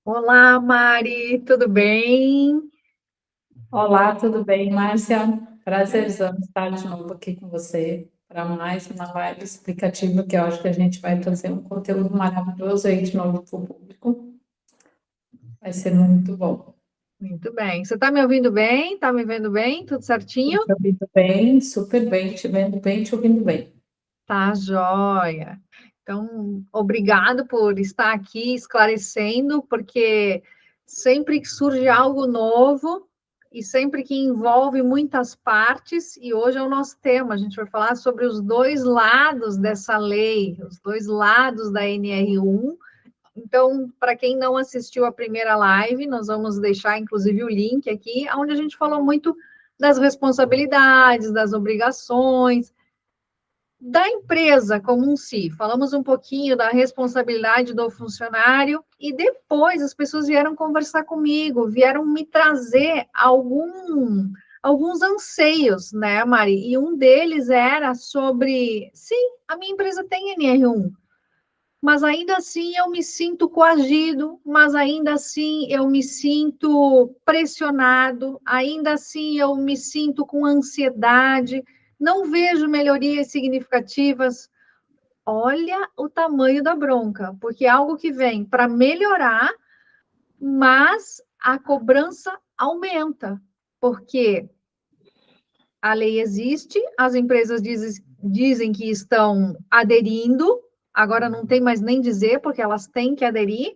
Olá, Mari, tudo bem? Olá, tudo bem, Márcia? Prazerzão estar de novo aqui com você para mais uma live explicativa que eu acho que a gente vai trazer um conteúdo maravilhoso aí de novo para o público. Vai ser muito bom. Muito bem. Você está me ouvindo bem? Está me vendo bem? Tudo Estou certinho? te ouvindo bem, super bem, te vendo bem, te ouvindo bem. Tá, joia. Então, obrigado por estar aqui esclarecendo, porque sempre que surge algo novo e sempre que envolve muitas partes, e hoje é o nosso tema, a gente vai falar sobre os dois lados dessa lei, os dois lados da NR1. Então, para quem não assistiu a primeira live, nós vamos deixar inclusive o link aqui, onde a gente falou muito das responsabilidades, das obrigações, da empresa como um si. Falamos um pouquinho da responsabilidade do funcionário e depois as pessoas vieram conversar comigo, vieram me trazer alguns anseios, né, Mari? E um deles era sobre, sim, a minha empresa tem NR1, mas ainda assim eu me sinto coagido, mas ainda assim eu me sinto pressionado, ainda assim eu me sinto com ansiedade, não vejo melhorias significativas. Olha o tamanho da bronca, porque é algo que vem para melhorar, mas a cobrança aumenta, porque a lei existe, as empresas dizem que estão aderindo, agora não tem mais nem dizer, porque elas têm que aderir,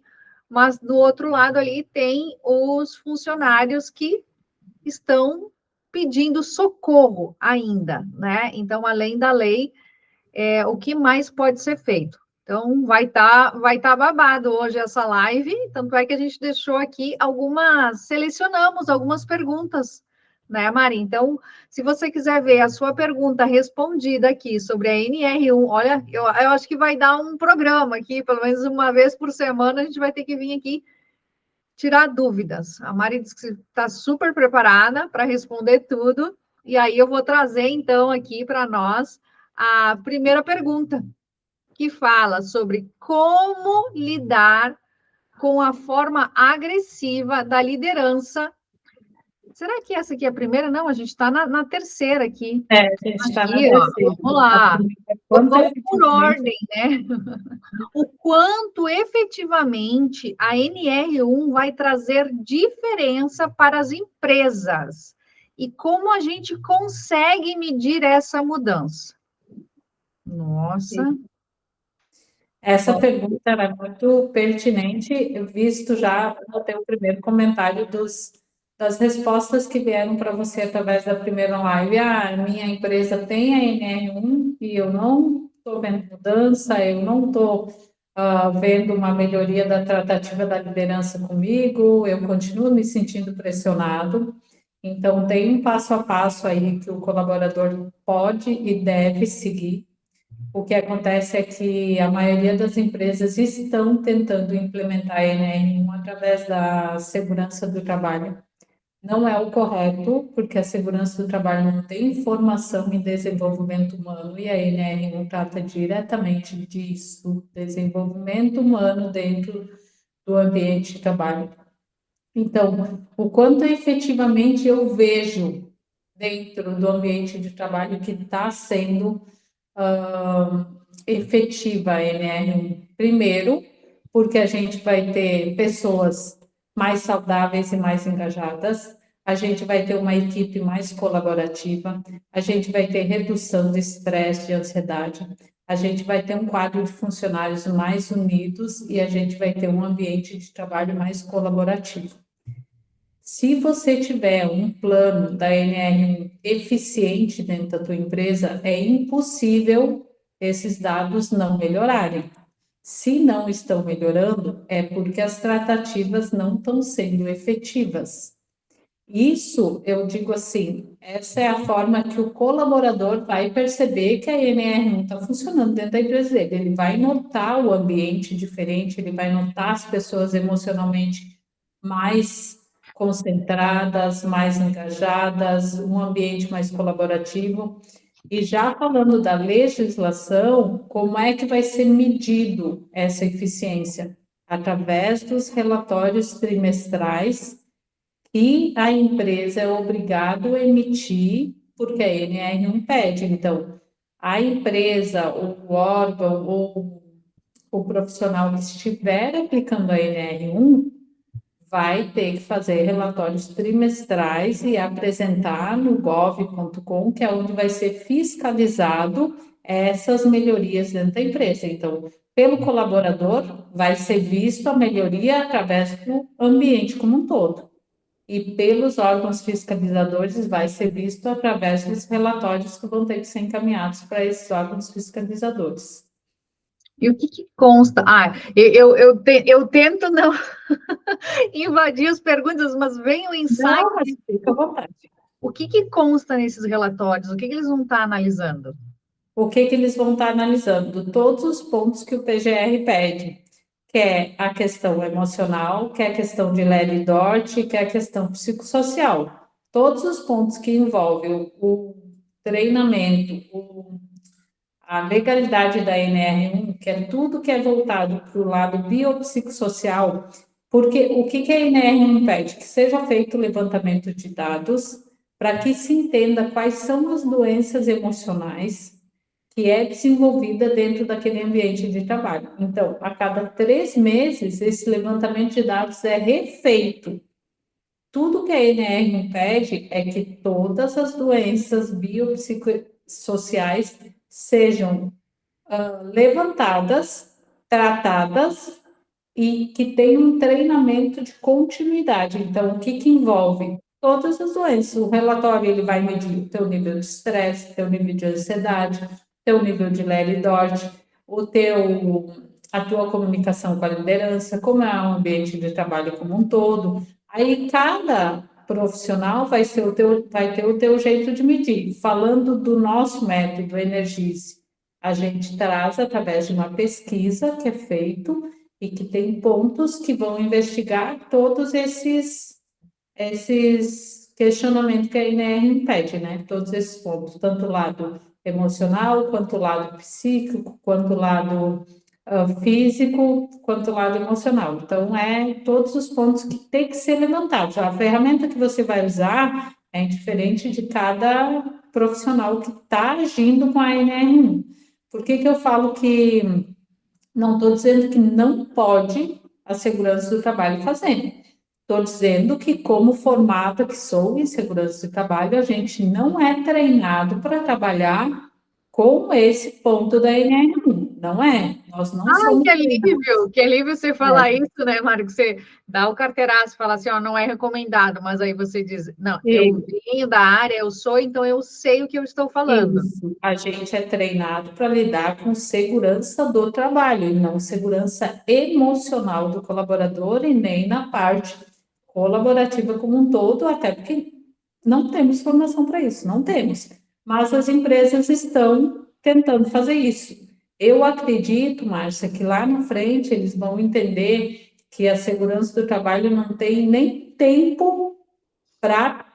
mas do outro lado ali tem os funcionários que estão pedindo socorro ainda, né? Então, além da lei, o que mais pode ser feito? Então, vai tá babado hoje essa live, tanto é que a gente deixou aqui selecionamos algumas perguntas, né, Mari? Então, se você quiser ver a sua pergunta respondida aqui sobre a NR1, olha, eu acho que vai dar um programa aqui, pelo menos uma vez por semana, a gente vai ter que vir aqui tirar dúvidas. A Mari disse que está super preparada para responder tudo, e aí eu vou trazer, então, aqui para nós a primeira pergunta, que fala sobre como lidar com a forma agressiva da liderança. Será que essa aqui é a primeira? Não, a gente está na terceira aqui. É, a gente está na Aqui, ó, terceira. vamos A lá. primeira é quanto Vamos por efetivamente. ordem, né? O quanto efetivamente a NR1 vai trazer diferença para as empresas e como a gente consegue medir essa mudança. Nossa, Essa pergunta ela é muito pertinente, visto já no teu primeiro comentário das respostas que vieram para você através da primeira live. Ah, minha empresa tem a NR1 e eu não estou vendo mudança, eu não estou vendo uma melhoria da tratativa da liderança comigo, eu continuo me sentindo pressionado. Então, tem um passo a passo aí que o colaborador pode e deve seguir. O que acontece é que a maioria das empresas estão tentando implementar a NR1 através da segurança do trabalho. Não é o correto, porque a segurança do trabalho não tem formação em desenvolvimento humano e a NR1 trata diretamente disso, desenvolvimento humano dentro do ambiente de trabalho. Então, o quanto efetivamente eu vejo dentro do ambiente de trabalho que está sendo efetiva a NR1. Primeiro, porque a gente vai ter pessoas mais saudáveis e mais engajadas, a gente vai ter uma equipe mais colaborativa, a gente vai ter redução de estresse, de ansiedade, a gente vai ter um quadro de funcionários mais unidos e a gente vai ter um ambiente de trabalho mais colaborativo. Se você tiver um plano da NR eficiente dentro da tua empresa, é impossível esses dados não melhorarem. Se não estão melhorando, é porque as tratativas não estão sendo efetivas. Isso, eu digo assim, essa é a forma que o colaborador vai perceber que a NR não está funcionando dentro da empresa dele. Ele vai notar o ambiente diferente, ele vai notar as pessoas emocionalmente mais concentradas, mais engajadas, um ambiente mais colaborativo. E já falando da legislação, como é que vai ser medido essa eficiência? através dos relatórios trimestrais que a empresa é obrigada a emitir, porque a NR1 pede. Então, a empresa, o órgão ou o profissional que estiver aplicando a NR1 vai ter que fazer relatórios trimestrais e apresentar no gov.com, que é onde vai ser fiscalizado essas melhorias dentro da empresa. Então, pelo colaborador, vai ser visto a melhoria através do ambiente como um todo. E pelos órgãos fiscalizadores, vai ser visto através dos relatórios que vão ter que ser encaminhados para esses órgãos fiscalizadores. E o que, que consta? Eu tento não invadir as perguntas, mas vem o insight. Não, mas fica à vontade. O que, que consta nesses relatórios? O que, que eles vão estar analisando? O que eles vão estar analisando? Todos os pontos que o PGR pede, que é a questão emocional, que é a questão de Lely Dort, que é a questão psicossocial. Todos os pontos que envolvem o treinamento, a legalidade da NR1, que é tudo que é voltado para o lado biopsicossocial, porque o que a NR1 pede? Que seja feito o levantamento de dados para que se entenda quais são as doenças emocionais que é desenvolvida dentro daquele ambiente de trabalho. Então, a cada 3 meses, esse levantamento de dados é refeito. Tudo que a NR pede é que todas as doenças biopsicossociais sejam levantadas, tratadas e que tenham um treinamento de continuidade. Então, o que envolve? Todas as doenças. O relatório ele vai medir o teu nível de estresse, teu nível de ansiedade, teu nível de Lely-Dort, a tua comunicação com a liderança, como é o ambiente de trabalho como um todo. Aí cada profissional vai ter o teu jeito de medir. Falando do nosso método Energize, a gente traz através de uma pesquisa que é feito e que tem pontos que vão investigar todos esses questionamentos que a INR pede, né? Todos esses pontos, tanto o lado emocional, quanto o lado psíquico, quanto o lado físico, quanto o lado emocional. Então, todos os pontos que tem que ser levantados. A ferramenta que você vai usar é diferente de cada profissional que está agindo com a NR1. Por que eu falo que não estou dizendo que não pode a segurança do trabalho fazer. Estou dizendo que, como formada que sou em segurança do trabalho, a gente não é treinado para trabalhar com esse ponto da NR1. Não é. Nós não somos treinados. Que alívio você falar isso, né, Mário? Que você dá o carteiraço, fala assim, ó, não é recomendado, mas aí você diz, não, eu venho da área, eu sou, então eu sei o que eu estou falando. Isso. A gente é treinado para lidar com segurança do trabalho, e não segurança emocional do colaborador e nem na parte colaborativa como um todo, até porque não temos formação para isso, não temos. Mas as empresas estão tentando fazer isso. Eu acredito, Márcia, que lá na frente eles vão entender que a segurança do trabalho não tem nem tempo para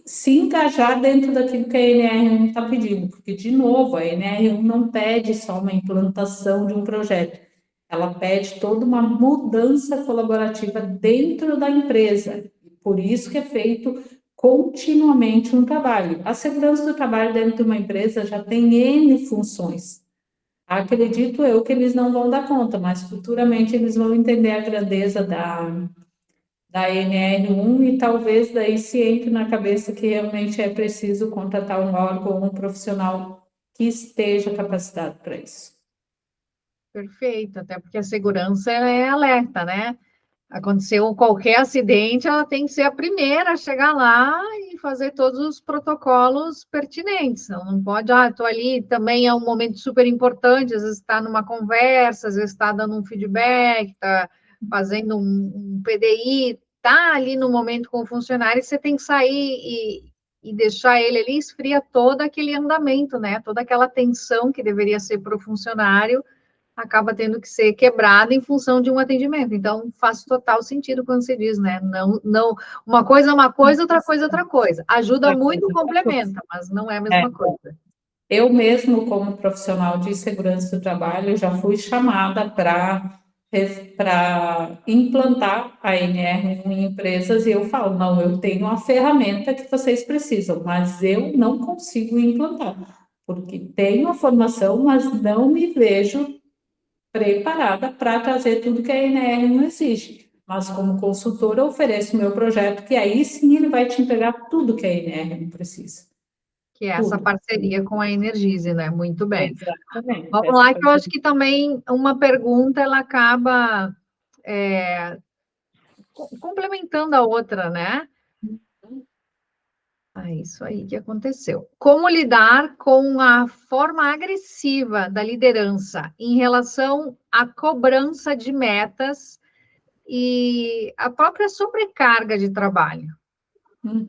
se engajar dentro daquilo que a NR1 está pedindo, porque, de novo, a NR1 não pede só uma implantação de um projeto, ela pede toda uma mudança colaborativa dentro da empresa, por isso que é feito continuamente um trabalho. A segurança do trabalho dentro de uma empresa já tem N funções. Acredito eu que eles não vão dar conta, mas futuramente eles vão entender a grandeza da NR1 e talvez daí se entre na cabeça que realmente é preciso contratar um órgão ou um profissional que esteja capacitado para isso. Perfeito, até porque a segurança é alerta, né? Aconteceu qualquer acidente, ela tem que ser a primeira a chegar lá e fazer todos os protocolos pertinentes. Não pode, estou ali, também é um momento super importante, às vezes está numa conversa, às vezes está dando um feedback, está fazendo um PDI, está ali no momento com o funcionário, e você tem que sair e deixar ele ali, esfria todo aquele andamento, né? Toda aquela tensão que deveria ser para o funcionário, acaba tendo que ser quebrada em função de um atendimento. Então, faz total sentido quando você diz, né? Não, uma coisa é uma coisa, outra coisa é outra coisa. Ajuda muito, complementa, mas não é a mesma coisa. Eu mesmo, como profissional de segurança do trabalho, já fui chamada para para implantar a NR1 em empresas e eu falo, não, eu tenho a ferramenta que vocês precisam, mas eu não consigo implantar, porque tenho a formação, mas não me vejo preparada para trazer tudo que a NR1 exige. Mas como consultora, eu ofereço meu projeto, que aí sim ele vai te entregar tudo que a NR1 precisa. Que é essa Tudo. parceria com a Energize, né? Muito bem. Exatamente. Vamos Essa lá, que eu acho parceria. que também uma pergunta, ela acaba complementando a outra, né? É isso aí que aconteceu. Como lidar com a forma agressiva da liderança em relação à cobrança de metas e a própria sobrecarga de trabalho? Uhum.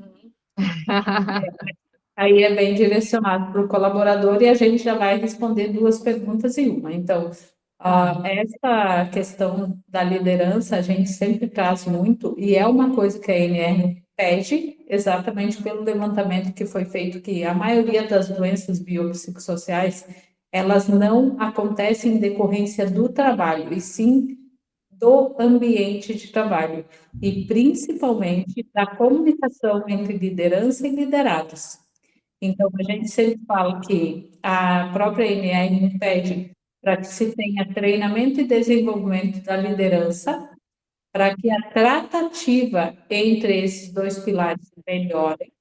Aí é bem direcionado para o colaborador e a gente já vai responder duas perguntas em uma. Então, essa questão da liderança a gente sempre traz muito e é uma coisa que a NR pede, exatamente pelo levantamento que foi feito, que a maioria das doenças biopsicossociais, elas não acontecem em decorrência do trabalho, e sim do ambiente de trabalho, e principalmente da comunicação entre liderança e liderados. Então, a gente sempre fala que a própria NR pede para que se tenha treinamento e desenvolvimento da liderança, para que a tratativa entre esses dois pilares melhore,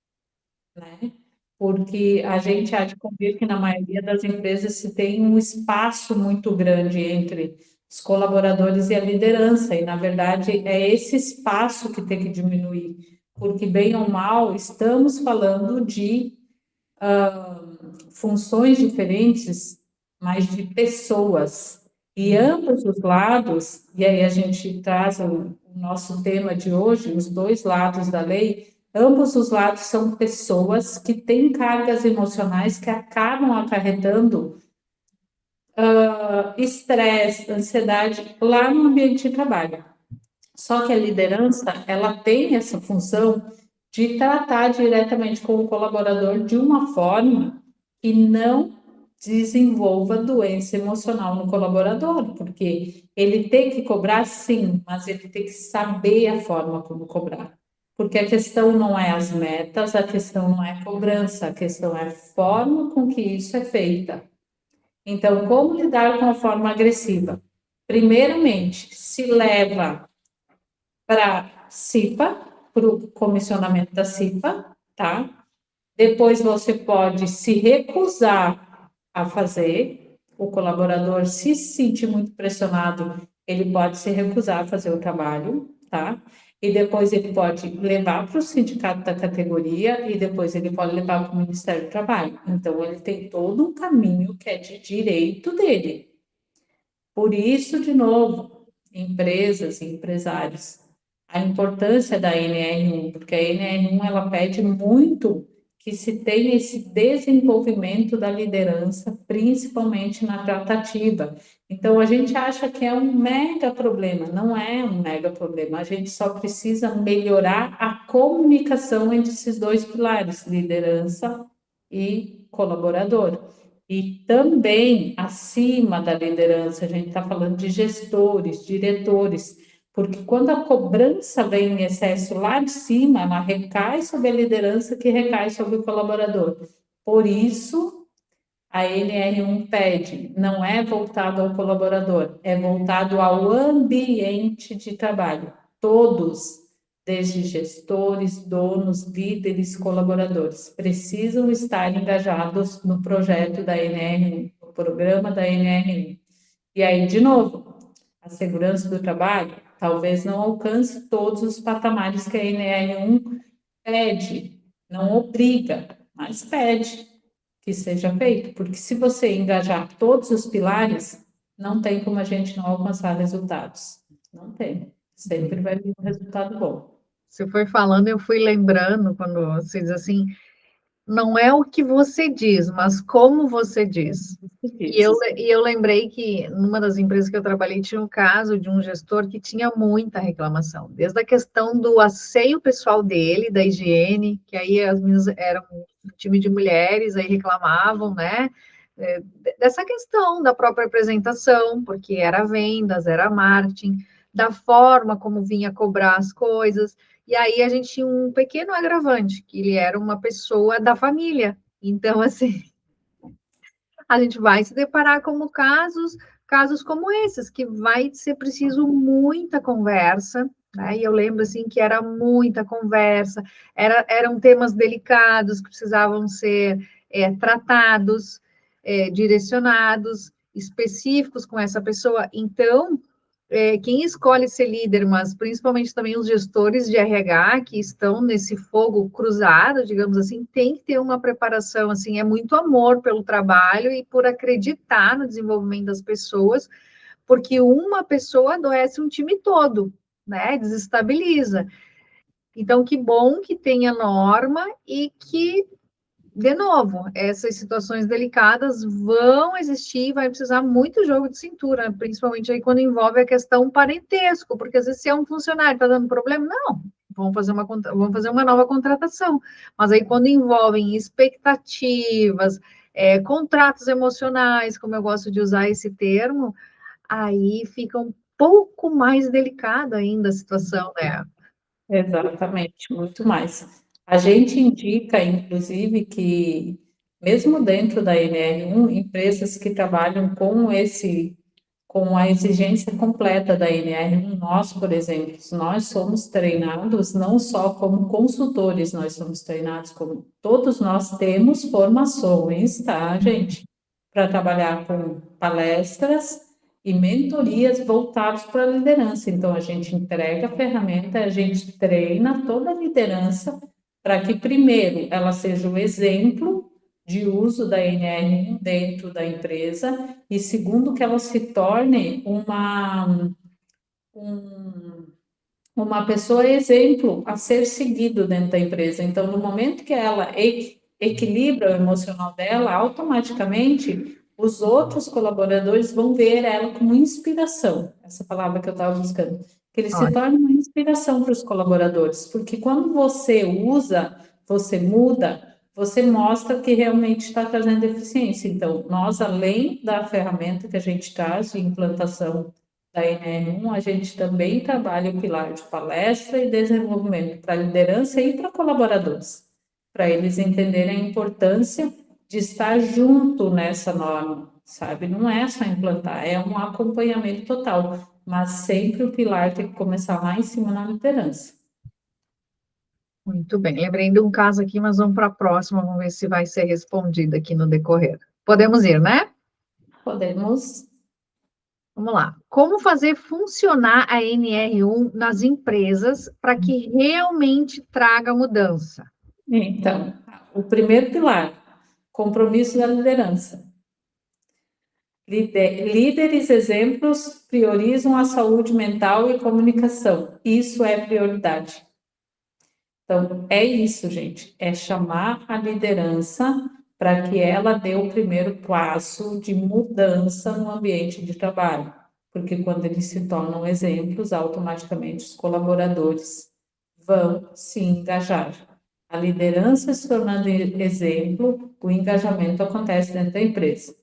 né? Porque a gente há de convir que na maioria das empresas se tem um espaço muito grande entre os colaboradores e a liderança, e na verdade é esse espaço que tem que diminuir, porque bem ou mal estamos falando de funções diferentes, mas de pessoas. E ambos os lados, e aí a gente traz o nosso tema de hoje, os dois lados da lei, ambos os lados são pessoas que têm cargas emocionais que acabam acarretando estresse, ansiedade lá no ambiente de trabalho. Só que a liderança, ela tem essa função de tratar diretamente com o colaborador de uma forma que não desenvolva doença emocional no colaborador, porque ele tem que cobrar sim, mas ele tem que saber a forma como cobrar. Porque a questão não é as metas, a questão não é cobrança, a questão é a forma com que isso é feita. Então, como lidar com a forma agressiva? Primeiramente, se leva para CIPA, para o comissionamento da CIPA, tá? Depois você pode se recusar a fazer, o colaborador se sentir muito pressionado, ele pode se recusar a fazer o trabalho, tá? E depois ele pode levar para o sindicato da categoria e depois ele pode levar para o Ministério do Trabalho. Então, ele tem todo um caminho que é de direito dele. Por isso, de novo, empresas e empresários, a importância da NR1, porque a NR1 ela pede muito que se tenha esse desenvolvimento da liderança, principalmente na tratativa. Então, a gente acha que é um mega problema, não é um mega problema, a gente só precisa melhorar a comunicação entre esses dois pilares, liderança e colaborador. E também acima da liderança, a gente está falando de gestores, diretores, porque quando a cobrança vem em excesso lá de cima, ela recai sobre a liderança que recai sobre o colaborador. Por isso, a NR1 pede, não é voltado ao colaborador, é voltado ao ambiente de trabalho. Todos, desde gestores, donos, líderes, colaboradores, precisam estar engajados no projeto da NR1, no programa da NR1. E aí, de novo, a segurança do trabalho talvez não alcance todos os patamares que a NR1 pede, não obriga, mas pede que seja feito, porque se você engajar todos os pilares, não tem como a gente não alcançar resultados. Não tem. Sempre vai vir um resultado bom. Você foi falando, eu fui lembrando quando você diz assim, não é o que você diz, mas como você diz. E eu lembrei que numa das empresas que eu trabalhei tinha um caso de um gestor que tinha muita reclamação, desde a questão do asseio pessoal dele, da higiene, que aí as meninas eram um time de mulheres, aí reclamavam, né? dessa questão da própria apresentação, porque era vendas, era marketing, da forma como vinha cobrar as coisas. E aí a gente tinha um pequeno agravante, que ele era uma pessoa da família. Então, assim, a gente vai se deparar com casos como esses, que vai ser preciso muita conversa, né? E eu lembro, assim, que era muita conversa, eram temas delicados que precisavam ser tratados, direcionados, específicos com essa pessoa. Então, quem escolhe ser líder, mas principalmente também os gestores de RH que estão nesse fogo cruzado, digamos assim, tem que ter uma preparação, assim, é muito amor pelo trabalho e por acreditar no desenvolvimento das pessoas, porque uma pessoa adoece um time todo, né? Desestabiliza. Então, que bom que tenha norma e que, de novo, essas situações delicadas vão existir, vai precisar muito jogo de cintura, principalmente aí quando envolve a questão parentesco, porque às vezes se é um funcionário está dando problema, não, vamos fazer uma nova contratação. Mas aí quando envolvem expectativas, contratos emocionais, como eu gosto de usar esse termo, aí fica um pouco mais delicada ainda a situação, né? Exatamente, muito mais. A gente indica, inclusive, que mesmo dentro da NR1, empresas que trabalham com a exigência completa da NR1, nós, por exemplo, nós somos treinados não só como consultores, nós somos treinados como todos nós temos formações, tá, gente? Para trabalhar com palestras e mentorias voltadas para a liderança. Então, a gente entrega a ferramenta, a gente treina toda a liderança para que, primeiro, ela seja o exemplo de uso da NR dentro da empresa e, segundo, que ela se torne uma pessoa exemplo a ser seguido dentro da empresa. Então, no momento que ela equilibra o emocional dela, automaticamente os outros colaboradores vão ver ela como inspiração, essa palavra que eu estava buscando, que ele se torne uma inspiração para os colaboradores, porque quando você usa, você muda, você mostra que realmente está trazendo eficiência. Então, nós, além da ferramenta que a gente traz de implantação da NR1, a gente também trabalha o pilar de palestra e desenvolvimento para liderança e para colaboradores, para eles entenderem a importância de estar junto nessa norma, sabe? Não é só implantar, é um acompanhamento total, mas sempre o pilar tem que começar lá em cima na liderança. Muito bem, lembrei de um caso aqui, mas vamos para a próxima, vamos ver se vai ser respondido aqui no decorrer. Podemos ir, né? Podemos. Vamos lá. Como fazer funcionar a NR1 nas empresas para que realmente traga mudança? Então, o primeiro pilar, compromisso da liderança. Líderes exemplos priorizam a saúde mental e comunicação. Isso é prioridade. Então, é isso, gente. É chamar a liderança para que ela dê o primeiro passo de mudança no ambiente de trabalho. Porque quando eles se tornam exemplos, automaticamente os colaboradores vão se engajar. A liderança se tornando exemplo, o engajamento acontece dentro da empresa.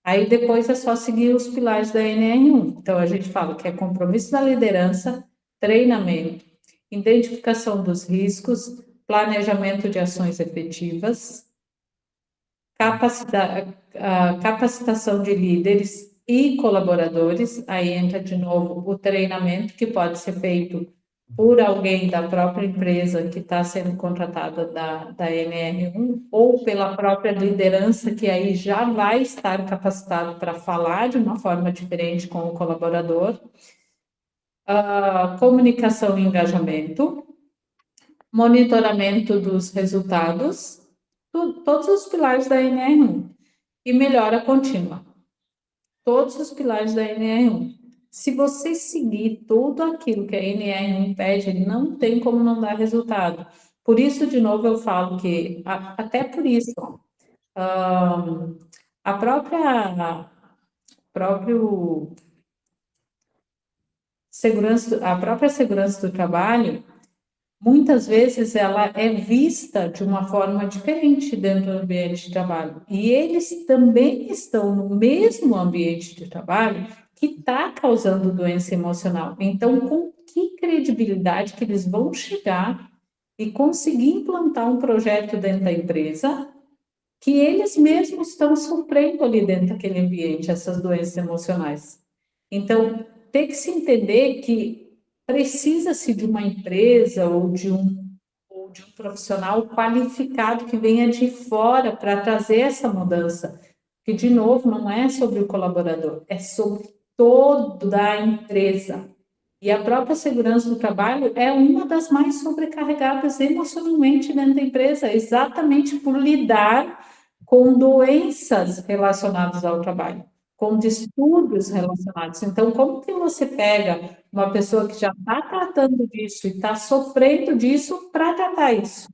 Aí depois é só seguir os pilares da NR1. Então a gente fala que é compromisso da liderança, treinamento, identificação dos riscos, planejamento de ações efetivas, capacitação de líderes e colaboradores. Aí entra de novo o treinamento, que pode ser feito por alguém da própria empresa que está sendo contratada da NR1 ou pela própria liderança, que aí já vai estar capacitado para falar de uma forma diferente com o colaborador. Comunicação e engajamento, monitoramento dos resultados, todos os pilares da NR1 e melhora contínua. Todos os pilares da NR1. Se você seguir tudo aquilo que a NR1 pede, não tem como não dar resultado. Por isso, de novo, eu falo que, até por isso, a própria segurança do trabalho muitas vezes ela é vista de uma forma diferente dentro do ambiente de trabalho. E eles também estão no mesmo ambiente de trabalho que está causando doença emocional. Então, com que credibilidade que eles vão chegar e conseguir implantar um projeto dentro da empresa que eles mesmos estão sofrendo ali dentro daquele ambiente, essas doenças emocionais? Então, tem que se entender que precisa-se de uma empresa ou de um profissional qualificado que venha de fora para trazer essa mudança. Que, de novo, não é sobre o colaborador, é sobre toda a empresa. E a própria segurança do trabalho é uma das mais sobrecarregadas emocionalmente dentro da empresa, exatamente por lidar com doenças relacionadas ao trabalho, com distúrbios relacionados. Então, como que você pega uma pessoa que já está tratando disso e está sofrendo disso para tratar isso?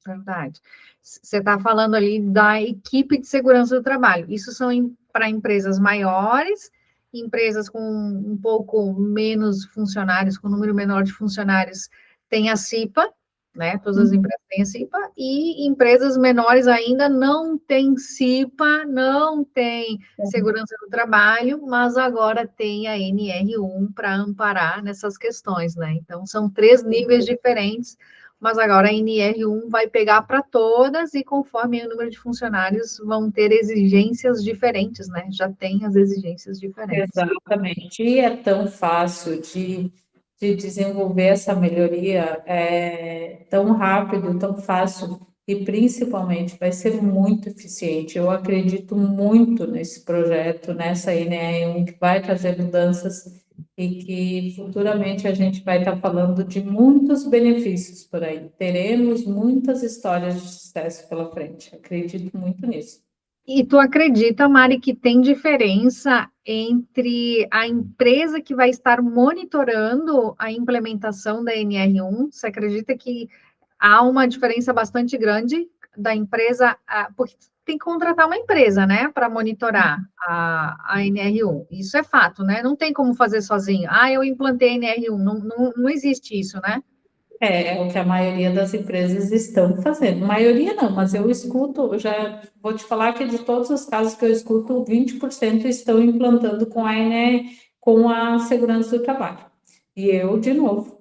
Verdade. Você está falando ali da equipe de segurança do trabalho. Isso são para empresas maiores, empresas com um pouco menos funcionários, com um número menor de funcionários, tem a CIPA, né? Todas as empresas têm a CIPA, e empresas menores ainda não têm CIPA, não tem segurança do trabalho, mas agora tem a NR1 para amparar nessas questões, né? Então, são 3 níveis diferentes, mas agora a NR1 vai pegar para todas e conforme o número de funcionários vão ter exigências diferentes, né? Já tem as exigências diferentes. Exatamente. E é tão fácil de desenvolver essa melhoria, é tão rápido, tão fácil, e principalmente vai ser muito eficiente. Eu acredito muito nesse projeto, nessa NR1, que vai trazer mudanças e que futuramente a gente vai estar falando de muitos benefícios por aí. Teremos muitas histórias de sucesso pela frente. Acredito muito nisso. E tu acredita, Mari, que tem diferença entre a empresa que vai estar monitorando a implementação da NR1? Você acredita que há uma diferença bastante grande da empresa, porque tem que contratar uma empresa, né, para monitorar a NR1. Isso é fato, né? Não tem como fazer sozinho. Ah, eu implantei a NR1. Não existe isso, né? É o que a maioria das empresas estão fazendo. Maioria não, mas eu escuto, eu já vou te falar que de todos os casos que eu escuto, 20% estão implantando com a com a segurança do trabalho. E eu, de novo,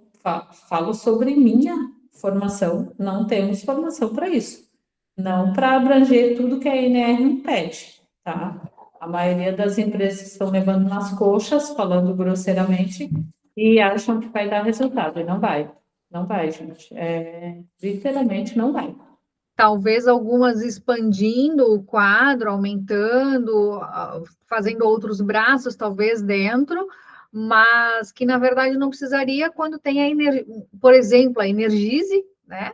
falo sobre minha formação, não temos formação para isso. Não para abranger tudo que a ANR pede, tá? A maioria das empresas estão levando nas coxas, falando grosseiramente, e acham que vai dar resultado, e não vai. Não vai, gente. Literalmente não vai. Talvez algumas expandindo o quadro, aumentando, fazendo outros braços, talvez dentro, mas que na verdade não precisaria quando tem a energia, por exemplo, a Energize, né?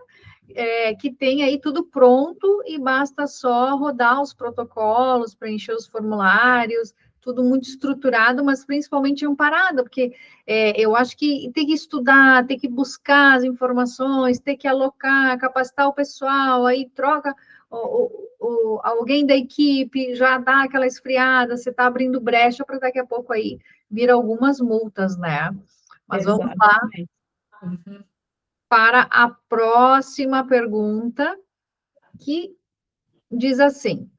Que tem aí tudo pronto e basta só rodar os protocolos, preencher os formulários, tudo muito estruturado, mas principalmente amparado, porque eu acho que tem que estudar, tem que buscar as informações, tem que alocar, capacitar o pessoal, aí troca alguém da equipe, já dá aquela esfriada, você está abrindo brecha para daqui a pouco aí vir algumas multas, né? Mas vamos lá Exatamente. Uhum. para a próxima pergunta, que diz assim: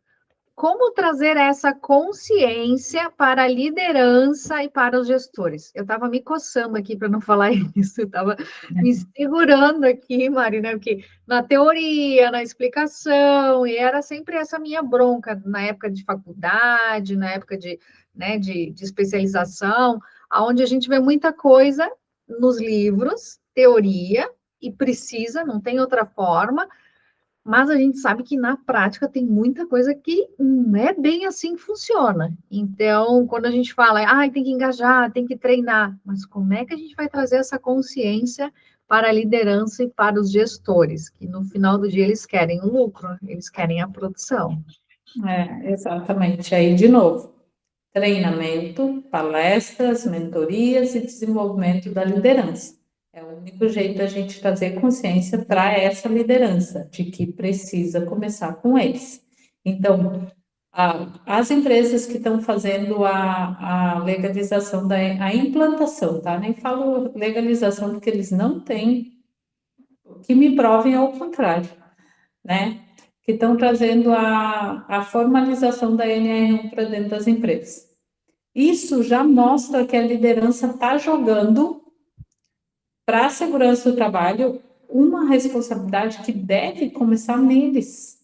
como trazer essa consciência para a liderança e para os gestores? Eu estava me coçando aqui para não falar isso, eu estava me segurando aqui, Marina, porque na teoria, na explicação, e era sempre essa minha bronca na época de faculdade, na época de, né, de especialização, onde a gente vê muita coisa nos livros, teoria, e precisa, não tem outra forma, mas a gente sabe que na prática tem muita coisa que não é bem assim que funciona. Então, quando a gente fala, tem que engajar, tem que treinar, mas como é que a gente vai trazer essa consciência para a liderança e para os gestores, que no final do dia eles querem o lucro, eles querem a produção. Exatamente. Aí, de novo, treinamento, palestras, mentorias e desenvolvimento da liderança. É o único jeito da gente trazer consciência para essa liderança, de que precisa começar com eles. Então, as empresas que estão fazendo a legalização a implantação, tá? Nem falo legalização porque eles não têm que me provem ao contrário, né? Que estão trazendo a formalização da NR1 para dentro das empresas. Isso já mostra que a liderança está jogando para a segurança do trabalho uma responsabilidade que deve começar neles,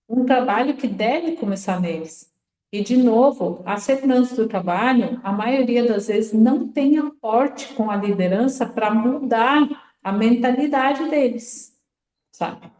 um trabalho que deve começar neles. E, de novo, a segurança do trabalho, a maioria das vezes, não tem aporte com a liderança para mudar a mentalidade deles, sabe?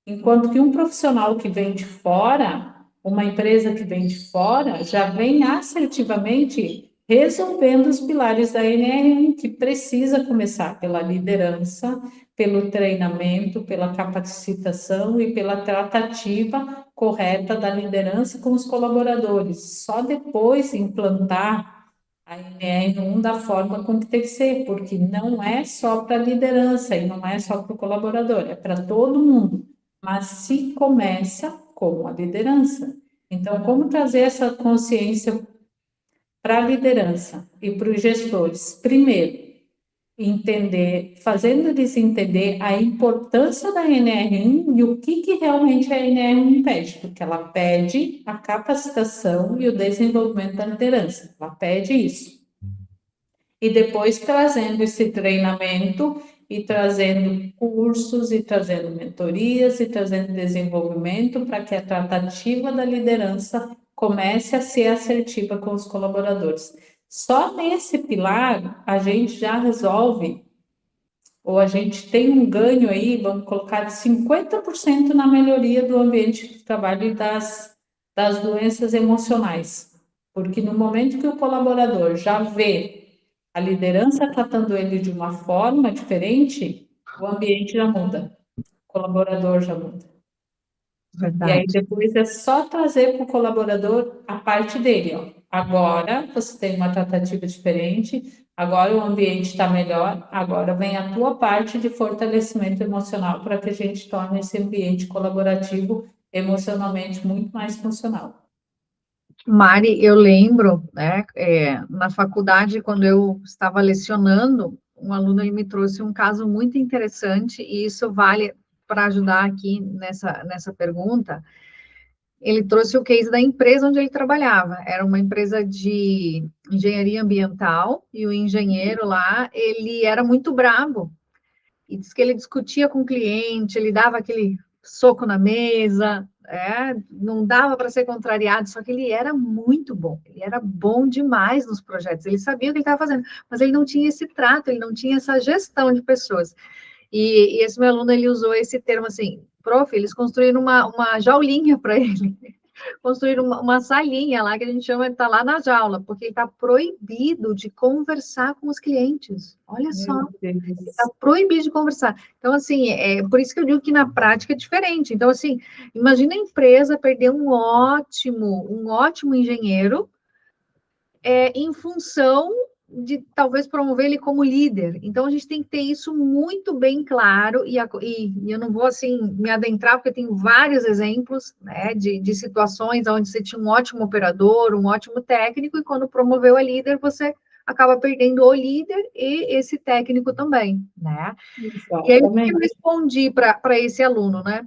Enquanto que um profissional que vem de fora, uma empresa que vem de fora, já vem assertivamente resolvendo os pilares da NR1, que precisa começar pela liderança, pelo treinamento, pela capacitação e pela tratativa correta da liderança com os colaboradores. Só depois implantar a NR1 da forma como tem que ser, porque não é só para a liderança e não é só para o colaborador, é para todo mundo. Mas se começa com a liderança. Então, como trazer essa consciência para a liderança e para os gestores? Primeiro, entender, fazendo eles entender a importância da NR1 e o que realmente a NR1 pede, porque ela pede a capacitação e o desenvolvimento da liderança, ela pede isso. E depois trazendo esse treinamento e trazendo cursos e trazendo mentorias e trazendo desenvolvimento para que a tratativa da liderança comece a ser assertiva com os colaboradores. Só nesse pilar a gente já resolve, ou a gente tem um ganho aí, vamos colocar de 50% na melhoria do ambiente de trabalho e das doenças emocionais. Porque no momento que o colaborador já vê a liderança tratando ele de uma forma diferente, o ambiente já muda, o colaborador já muda. E aí Verdade. depois é só trazer para o colaborador a parte dele, ó. Agora você tem uma tratativa diferente, agora o ambiente está melhor, agora vem a tua parte de fortalecimento emocional para que a gente torne esse ambiente colaborativo emocionalmente muito mais funcional. Mari, eu lembro, né, na faculdade, quando eu estava lecionando, um aluno ele me trouxe um caso muito interessante, e isso vale para ajudar aqui nessa pergunta. Ele trouxe o case da empresa onde ele trabalhava. Era uma empresa de engenharia ambiental, e o engenheiro lá, ele era muito bravo. E diz que ele discutia com o cliente, ele dava aquele soco na mesa, não dava para ser contrariado, só que ele era muito bom, ele era bom demais nos projetos, ele sabia o que ele estava fazendo, mas ele não tinha esse trato, ele não tinha essa gestão de pessoas. E esse meu aluno, ele usou esse termo assim, prof, eles construíram uma jaulinha para ele, construir uma salinha lá, que a gente chama, ele está lá na jaula, porque ele está proibido de conversar com os clientes. Olha só, ele está proibido de conversar. Então, assim, é por isso que eu digo que na prática é diferente. Então, assim, imagina a empresa perder um ótimo engenheiro em função de talvez promover ele como líder. Então, a gente tem que ter isso muito bem claro, e eu não vou, assim, me adentrar, porque eu tenho vários exemplos, né, de situações onde você tinha um ótimo operador, um ótimo técnico, e quando promoveu a líder, você acaba perdendo o líder e esse técnico também, né? E aí, o que eu respondi para esse aluno, né?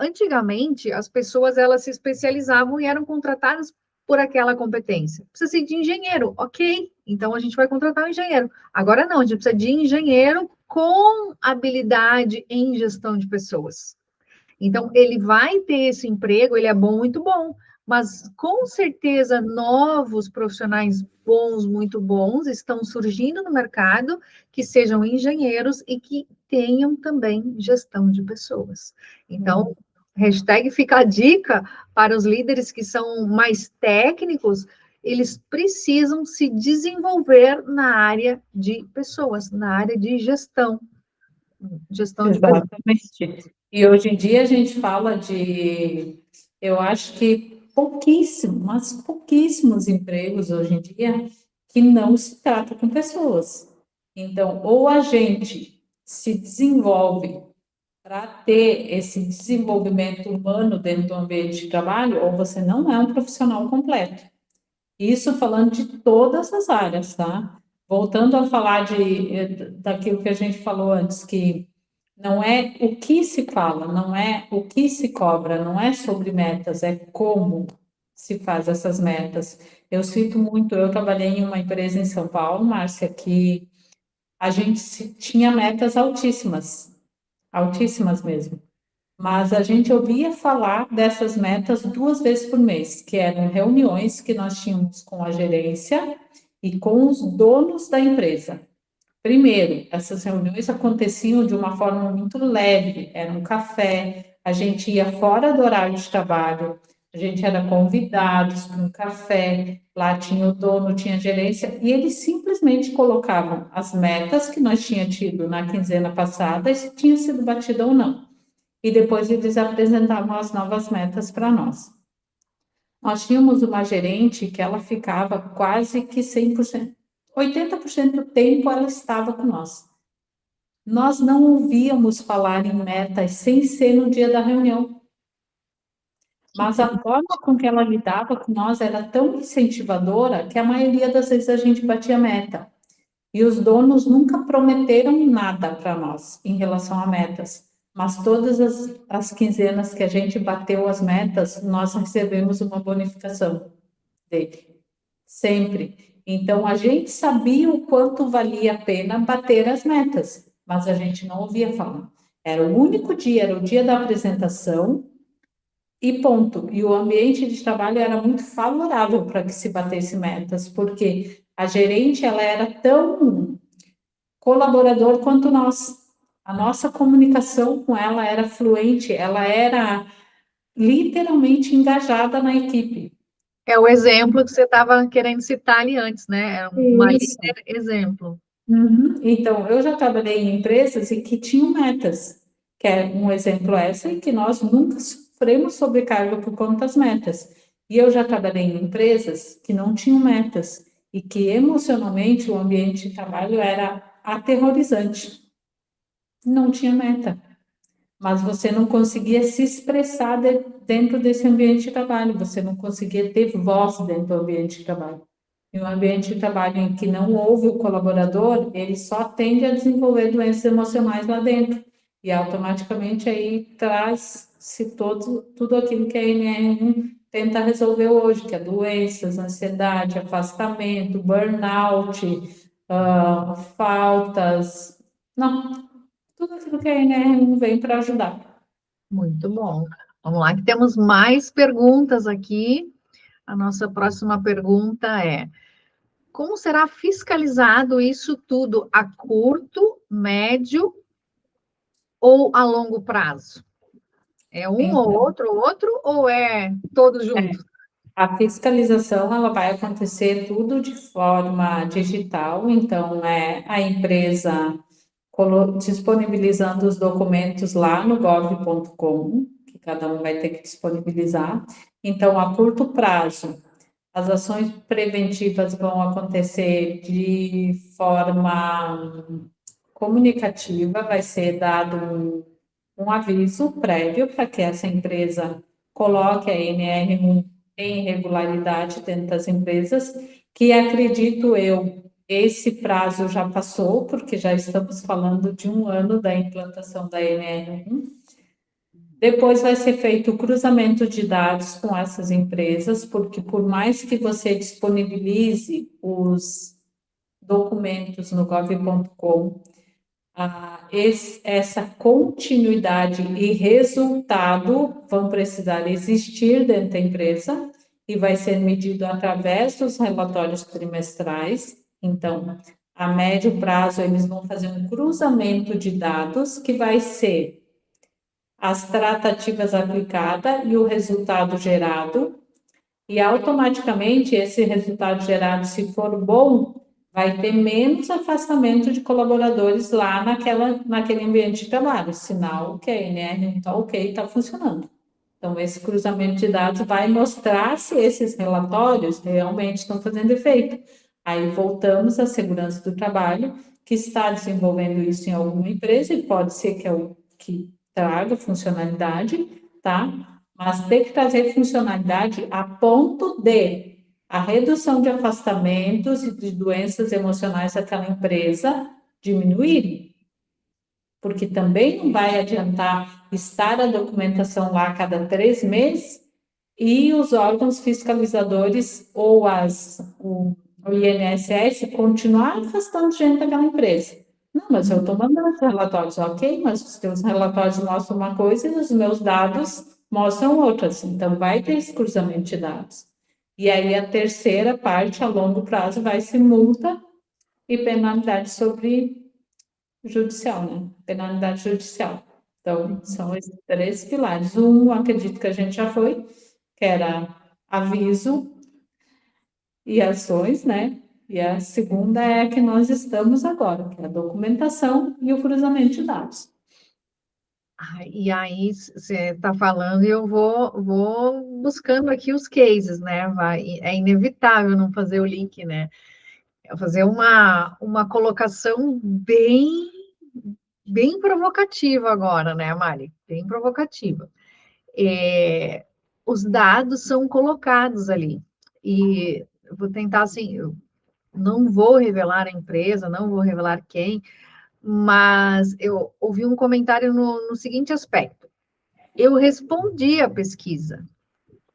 Antigamente, as pessoas, elas se especializavam e eram contratadas por aquela competência. Precisa ser de engenheiro, ok. Então, a gente vai contratar um engenheiro. Agora, não, a gente precisa de engenheiro com habilidade em gestão de pessoas. Então, ele vai ter esse emprego, ele é bom, muito bom, mas com certeza novos profissionais bons, muito bons, estão surgindo no mercado, que sejam engenheiros e que tenham também gestão de pessoas. Então, hashtag fica a dica para os líderes que são mais técnicos, eles precisam se desenvolver na área de pessoas, na área de gestão de pessoas. Exatamente. E hoje em dia a gente fala eu acho que mas pouquíssimos empregos hoje em dia que não se trata com pessoas. Então, ou a gente se desenvolve para ter esse desenvolvimento humano dentro do ambiente de trabalho, ou você não é um profissional completo. Isso falando de todas as áreas, tá? Voltando a falar daquilo que a gente falou antes, que Não é o que se fala, não é o que se cobra, não é sobre metas, é como se faz essas metas. Eu cito muito, eu trabalhei em uma empresa em São Paulo, Márcia, que a gente tinha metas altíssimas, altíssimas mesmo. Mas a gente ouvia falar dessas metas 2 vezes por mês, que eram reuniões que nós tínhamos com a gerência e com os donos da empresa. Primeiro, essas reuniões aconteciam de uma forma muito leve, era um café, a gente ia fora do horário de trabalho, a gente era convidados para um café, lá tinha o dono, tinha a gerência, e eles simplesmente colocavam as metas que nós tínhamos tido na quinzena passada, e se tinha sido batida ou não. E depois eles apresentavam as novas metas para nós. Nós tínhamos uma gerente que ela ficava quase que 100%, 80% do tempo ela estava com nós. Nós não ouvíamos falar em metas sem ser no dia da reunião, mas a forma com que ela lidava com nós era tão incentivadora que a maioria das vezes a gente batia meta. E os donos nunca prometeram nada para nós em relação a metas, mas todas as quinzenas que a gente bateu as metas, nós recebemos uma bonificação dele, sempre. Então, a gente sabia o quanto valia a pena bater as metas, mas a gente não ouvia falar. Era o único dia, era o dia da apresentação e ponto. E o ambiente de trabalho era muito favorável para que se batesse metas, porque a gerente ela era tão colaborador quanto nós. A nossa comunicação com ela era fluente, ela era literalmente engajada na equipe. É o exemplo que você estava querendo citar ali antes, né? É uma Isso. líder exemplo. Uhum. Então, eu já trabalhei em empresas e que tinham metas, que é um exemplo essa, e que nós nunca sofremos sobrecarga por conta das metas. E eu já trabalhei em empresas que não tinham metas e que emocionalmente o ambiente de trabalho era aterrorizante. Não tinha meta, mas você não conseguia se expressar dentro desse ambiente de trabalho, você não conseguia ter voz dentro do ambiente de trabalho. Em um ambiente de trabalho em que não houve o colaborador, ele só tende a desenvolver doenças emocionais lá dentro. E automaticamente aí traz-se tudo aquilo que a NR1 tenta resolver hoje, que é doenças, ansiedade, afastamento, burnout, faltas. Não, tudo aquilo que a NR1 vem para ajudar. Muito bom. Vamos lá, que temos mais perguntas aqui. A nossa próxima pergunta é: como será fiscalizado isso tudo a curto, médio ou a longo prazo? É um Então, ou outro, ou é todos juntos? a fiscalização ela vai acontecer tudo de forma digital, então é a empresa disponibilizando os documentos lá no gov.com, que cada um vai ter que disponibilizar. Então, a curto prazo, as ações preventivas vão acontecer de forma comunicativa, vai ser dado um aviso prévio para que essa empresa coloque a NR1 em irregularidade dentro das empresas, que acredito eu, esse prazo já passou, porque já estamos falando de 1 ano da implantação da NR1. Depois vai ser feito o cruzamento de dados com essas empresas, porque por mais que você disponibilize os documentos no gov.com, essa continuidade e resultado vão precisar existir dentro da empresa e vai ser medido através dos relatórios trimestrais. Então, a médio prazo, eles vão fazer um cruzamento de dados que vai ser as tratativas aplicadas e o resultado gerado, e automaticamente esse resultado gerado, se for bom, vai ter menos afastamento de colaboradores lá naquele ambiente de trabalho, sinal que a NR está ok, está funcionando. Então, esse cruzamento de dados vai mostrar se esses relatórios realmente estão fazendo efeito. Aí voltamos à segurança do trabalho, que está desenvolvendo isso em alguma empresa, e pode ser que é o que traga funcionalidade, tá? Mas tem que trazer funcionalidade a ponto de a redução de afastamentos e de doenças emocionais daquela empresa diminuir. porque também não vai adiantar estar a documentação lá a cada 3 meses e os órgãos fiscalizadores ou o INSS continuar afastando gente daquela empresa. Não, mas eu estou mandando os relatórios, ok, mas os teus relatórios mostram uma coisa e os meus dados mostram outras, então vai ter esse cruzamento de dados. E aí a terceira parte, a longo prazo, vai ser multa e penalidade sobre judicial, né? Penalidade judicial. Então, são esses 3 pilares. Acredito que a gente já foi, que era aviso e ações, né? E a segunda é a que nós estamos agora, que é a documentação e o cruzamento de dados. E aí você está falando e eu vou buscando aqui os cases, né? É inevitável não fazer o link, né? É fazer uma colocação bem provocativa agora, né, Mari? Bem provocativa. Os dados são colocados ali. E eu vou tentar, assim, eu não vou revelar a empresa, não vou revelar quem, mas eu ouvi um comentário no seguinte aspecto. Eu respondi a pesquisa,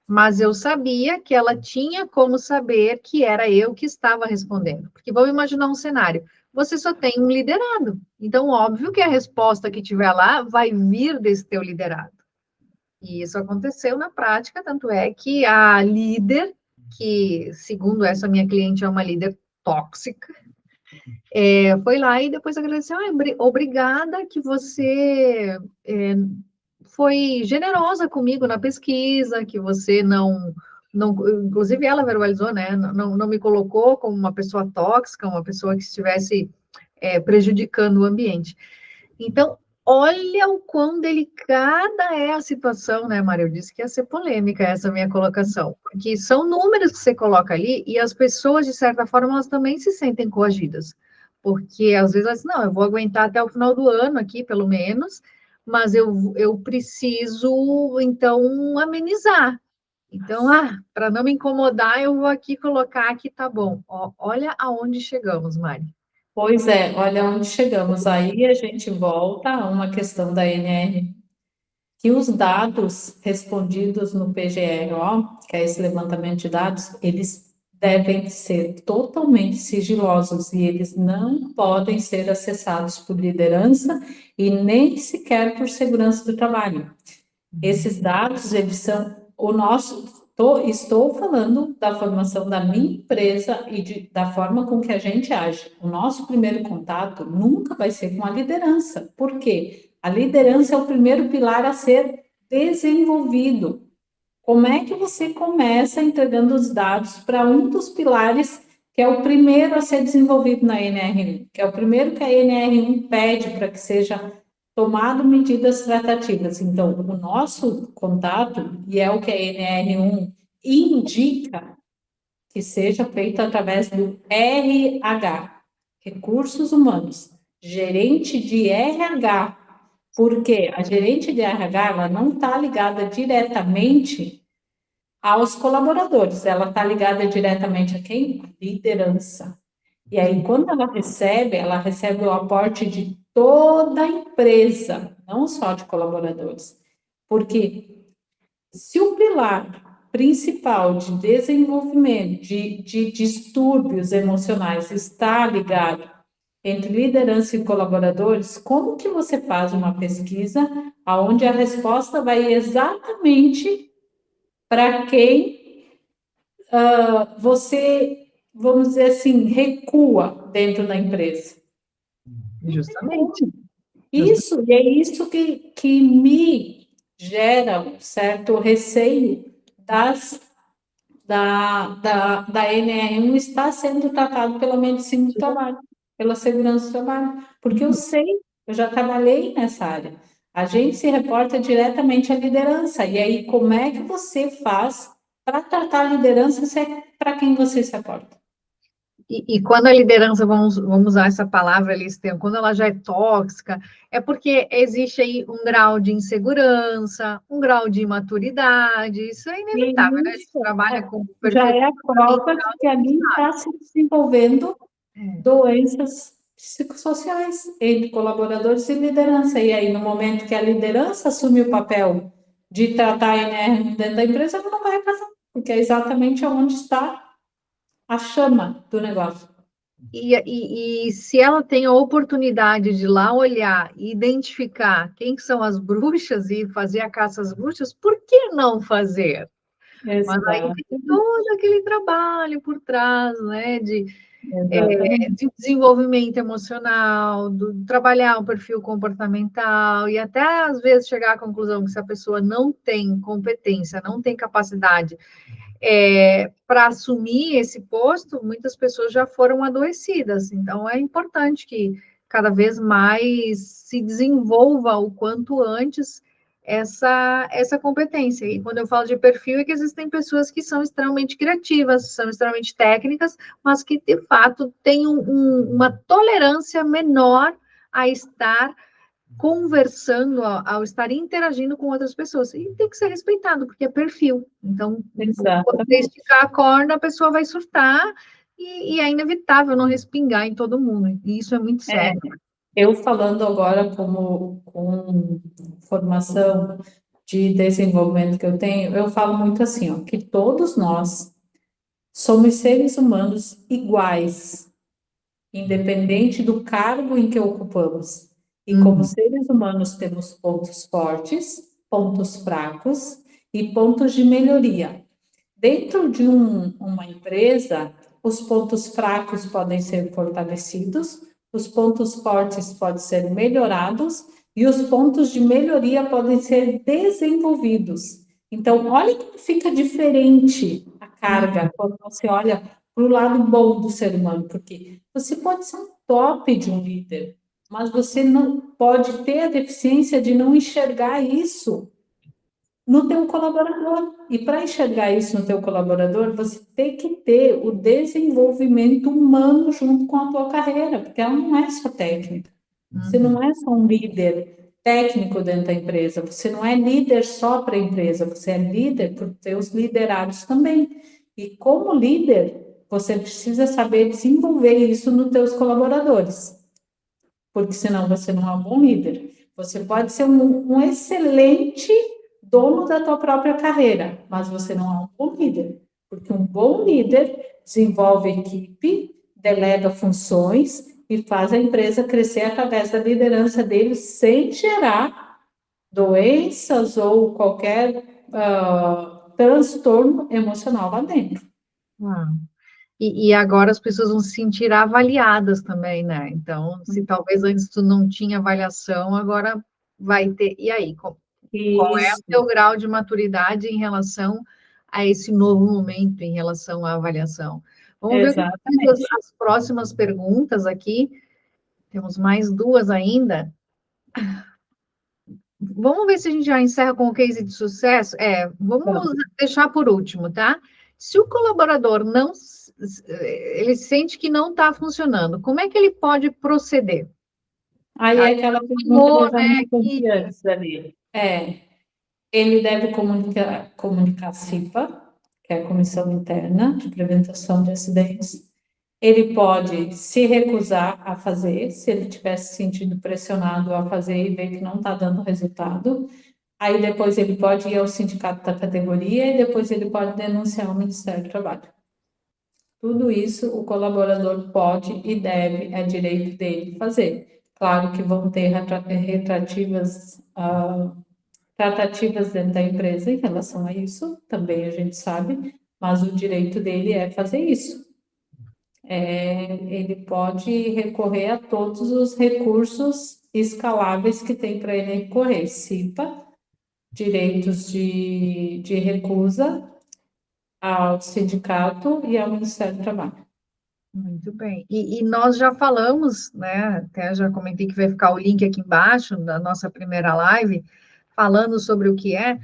mas eu sabia que ela tinha como saber que era eu que estava respondendo. Porque vamos imaginar um cenário. Você só tem um liderado. Então, óbvio que a resposta que tiver lá vai vir desse teu liderado. E isso aconteceu na prática, tanto é que a líder, que segundo essa minha cliente é uma líder tóxica, foi lá e depois agradeceu, obrigada que você foi generosa comigo na pesquisa, que você não, inclusive ela verbalizou, né, não me colocou como uma pessoa tóxica, uma pessoa que estivesse prejudicando o ambiente. Então, olha o quão delicada é a situação, né, Mário? Eu disse que ia ser polêmica essa minha colocação, porque são números que você coloca ali e as pessoas, de certa forma, elas também se sentem coagidas, porque às vezes elas dizem, não, eu vou aguentar até o final do ano aqui, pelo menos, mas eu preciso, então, amenizar. Então, para não me incomodar, eu vou aqui colocar que tá bom. Ó, olha aonde chegamos, Mari. Pois é, olha onde chegamos. Aí a gente volta a uma questão da NR, que os dados respondidos no PGRO, que é esse levantamento de dados, eles devem ser totalmente sigilosos e eles não podem ser acessados por liderança e nem sequer por segurança do trabalho. Esses dados, eles são o nosso. Estou falando da formação da minha empresa e da forma com que a gente age. O nosso primeiro contato nunca vai ser com a liderança. Por quê? A liderança é o primeiro pilar a ser desenvolvido. Como é que você começa entregando os dados para um dos pilares que é o primeiro a ser desenvolvido na NR1, que é o primeiro que a NR1 pede para que seja tomado medidas tratativas. Então, o nosso contato, e é o que a NR1 indica, que seja feito através do RH, Recursos Humanos, gerente de RH, porque a gerente de RH ela não está ligada diretamente aos colaboradores, ela está ligada diretamente a quem? Liderança. E aí, quando ela recebe o aporte de toda a empresa, não só de colaboradores. Porque se o pilar principal de desenvolvimento, de distúrbios emocionais está ligado entre liderança e colaboradores, como que você faz uma pesquisa onde a resposta vai exatamente para quem você, vamos dizer assim, recua dentro da empresa? Justamente. Isso, e é isso que me gera um certo receio da NR1 estar sendo tratado pela medicina do trabalho, pela segurança do trabalho, porque eu sei, eu já trabalhei nessa área. A gente se reporta diretamente à liderança, e aí como é que você faz para tratar a liderança se é para quem você se reporta? E quando a liderança, vamos usar essa palavra ali, quando ela já é tóxica, é porque existe aí um grau de insegurança, um grau de imaturidade, isso é inevitável, né? A gente Isso trabalha com já perfil é a prova de que ali está se desenvolvendo doenças psicossociais entre colaboradores e liderança. E aí, no momento que a liderança assume o papel de tratar a NR dentro da empresa, ela não vai passar, porque é exatamente onde está a chama do negócio. E se ela tem a oportunidade de ir lá olhar e identificar quem são as bruxas e fazer a caça às bruxas, por que não fazer? Mas aí Exato, tem todo aquele trabalho por trás, né, exatamente. de desenvolvimento emocional, do trabalhar o perfil comportamental e até às vezes chegar à conclusão que se a pessoa não tem competência, não tem capacidade para assumir esse posto, muitas pessoas já foram adoecidas. Então, é importante que cada vez mais se desenvolva o quanto antes essa competência. E quando eu falo de perfil, é que existem pessoas que são extremamente criativas, são extremamente técnicas, mas que, de fato, têm uma tolerância menor a estar conversando, ao estar interagindo com outras pessoas. E tem que ser respeitado, porque é perfil. Então, quando você Exatamente. esticar a corda, a pessoa vai surtar e é inevitável não respingar em todo mundo. E isso é muito É, sério. eu falando agora como com formação de desenvolvimento que eu tenho, eu falo muito assim, ó, que todos nós somos seres humanos iguais, independente do cargo em que ocupamos. E como Uhum. seres humanos temos pontos fortes, pontos fracos e pontos de melhoria. Dentro de uma empresa, os pontos fracos podem ser fortalecidos, os pontos fortes podem ser melhorados e os pontos de melhoria podem ser desenvolvidos. Então, olha como fica diferente a carga quando você olha para o lado bom do ser humano, porque você pode ser um top de um líder, mas você não pode ter a deficiência de não enxergar isso no teu colaborador. E para enxergar isso no teu colaborador, você tem que ter o desenvolvimento humano junto com a tua carreira, porque ela não é só técnica. Você Uhum. não é só um líder técnico dentro da empresa, você não é líder só para a empresa, você é líder para os teus liderados também. E como líder, você precisa saber desenvolver isso nos teus colaboradores, porque senão você não é um bom líder. Você pode ser um excelente dono da tua própria carreira, mas você não é um bom líder, porque um bom líder desenvolve equipe, delega funções e faz a empresa crescer através da liderança dele sem gerar doenças ou qualquer transtorno emocional lá dentro. Ah. E agora as pessoas vão se sentir avaliadas também, né? Então, se talvez antes tu não tinha avaliação, agora vai ter. E aí, qual é o Isso, teu grau de maturidade em relação a esse novo momento, em relação à avaliação? Vamos ver o que diz exatamente. as próximas perguntas aqui. Temos mais duas ainda. Vamos ver se a gente já encerra com o case de sucesso. Vamos deixar por último, tá? Se o colaborador não, ele sente que não está funcionando, como é que ele pode proceder? Aí é aquela pergunta que Animou, eu já né? respondi antes ali. Ele deve comunicar a CIPA, que é a Comissão Interna de Prevenção de Acidentes. Ele pode se recusar a fazer, se ele tivesse sentido pressionado a fazer e ver que não está dando resultado. Aí depois ele pode ir ao sindicato da categoria e depois ele pode denunciar ao Ministério do Trabalho. Tudo isso o colaborador pode e deve, é direito dele fazer. Claro que vão ter tratativas dentro da empresa em relação a isso, também a gente sabe, mas o direito dele é fazer isso. Ele pode recorrer a todos os recursos escaláveis que tem para ele recorrer, CIPA, direitos de recusa ao sindicato e ao Ministério do Trabalho. Muito bem. E nós já falamos, né? Até já comentei que vai ficar o link aqui embaixo da nossa primeira live, falando sobre o que é.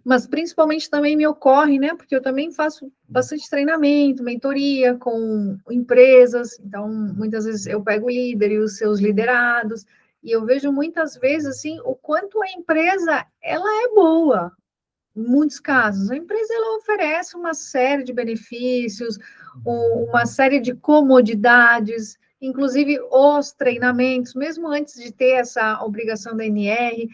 Mas principalmente também me ocorre, né? Porque eu também faço bastante treinamento, mentoria com empresas, então muitas vezes eu pego o líder e os seus liderados, e eu vejo muitas vezes assim o quanto a empresa ela é boa. Em muitos casos, a empresa ela oferece uma série de benefícios, uma série de comodidades, inclusive os treinamentos, mesmo antes de ter essa obrigação da NR,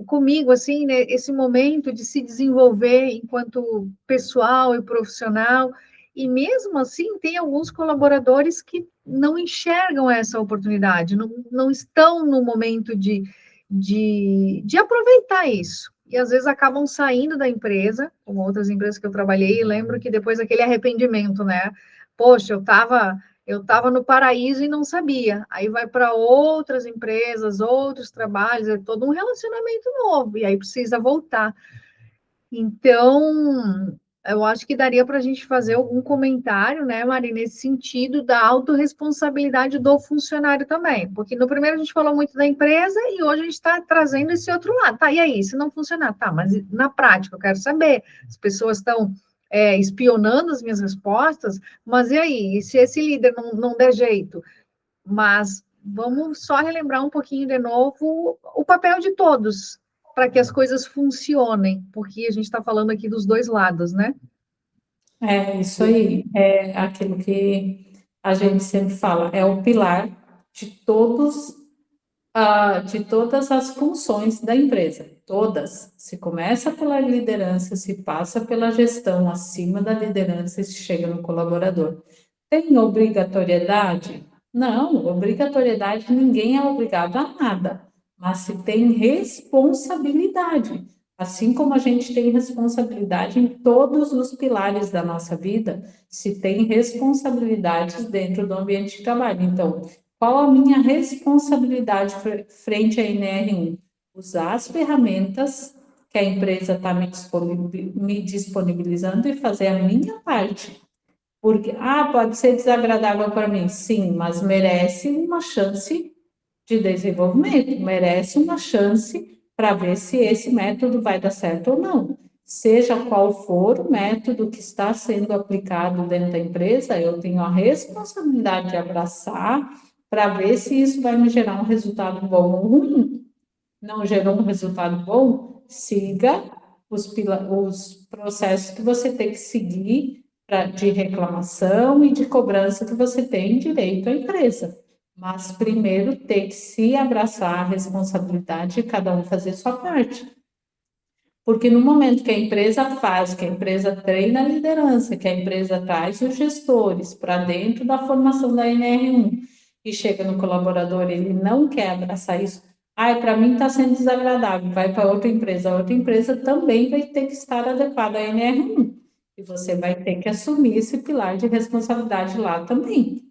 comigo, assim, né, esse momento de se desenvolver enquanto pessoal e profissional, e mesmo assim, tem alguns colaboradores que não enxergam essa oportunidade, não estão no momento de aproveitar isso. E às vezes acabam saindo da empresa, como outras empresas que eu trabalhei, e lembro que depois aquele arrependimento, né? Poxa, eu estava no paraíso e não sabia. Aí vai para outras empresas, outros trabalhos, é todo um relacionamento novo, e aí precisa voltar. Então, eu acho que daria para a gente fazer algum comentário, né, Mari, nesse sentido da autorresponsabilidade do funcionário também. Porque no primeiro a gente falou muito da empresa e hoje a gente está trazendo esse outro lado. Tá, e aí, se não funcionar? Tá, mas na prática, eu quero saber. As pessoas estão espionando as minhas respostas, mas e aí? E se esse líder não der jeito? Mas vamos só relembrar um pouquinho de novo o papel de todos para que as coisas funcionem, porque a gente está falando aqui dos dois lados, né? É isso aí, é aquilo que a gente sempre fala, é o pilar de todos, de todas as funções da empresa, todas. Se começa pela liderança, se passa pela gestão, acima da liderança e se chega no colaborador. Tem obrigatoriedade? Não, obrigatoriedade ninguém é obrigado a nada, mas se tem responsabilidade. Assim como a gente tem responsabilidade em todos os pilares da nossa vida, se tem responsabilidades dentro do ambiente de trabalho. Então, qual a minha responsabilidade frente à NR1? Usar as ferramentas que a empresa está me disponibilizando e fazer a minha parte. Porque, pode ser desagradável para mim, sim, mas merece uma chance de desenvolvimento, merece uma chance para ver se esse método vai dar certo ou não. Seja qual for o método que está sendo aplicado dentro da empresa, eu tenho a responsabilidade de abraçar para ver se isso vai me gerar um resultado bom ou ruim. Não gerou um resultado bom? Siga os processos que você tem que seguir de reclamação e de cobrança que você tem direito à empresa. Mas primeiro tem que se abraçar a responsabilidade de cada um fazer sua parte. Porque no momento que a empresa faz, que a empresa treina a liderança, que a empresa traz os gestores para dentro da formação da NR1 e chega no colaborador, ele não quer abraçar isso. Para mim está sendo desagradável, vai para outra empresa. A outra empresa também vai ter que estar adequada à NR1. E você vai ter que assumir esse pilar de responsabilidade lá também.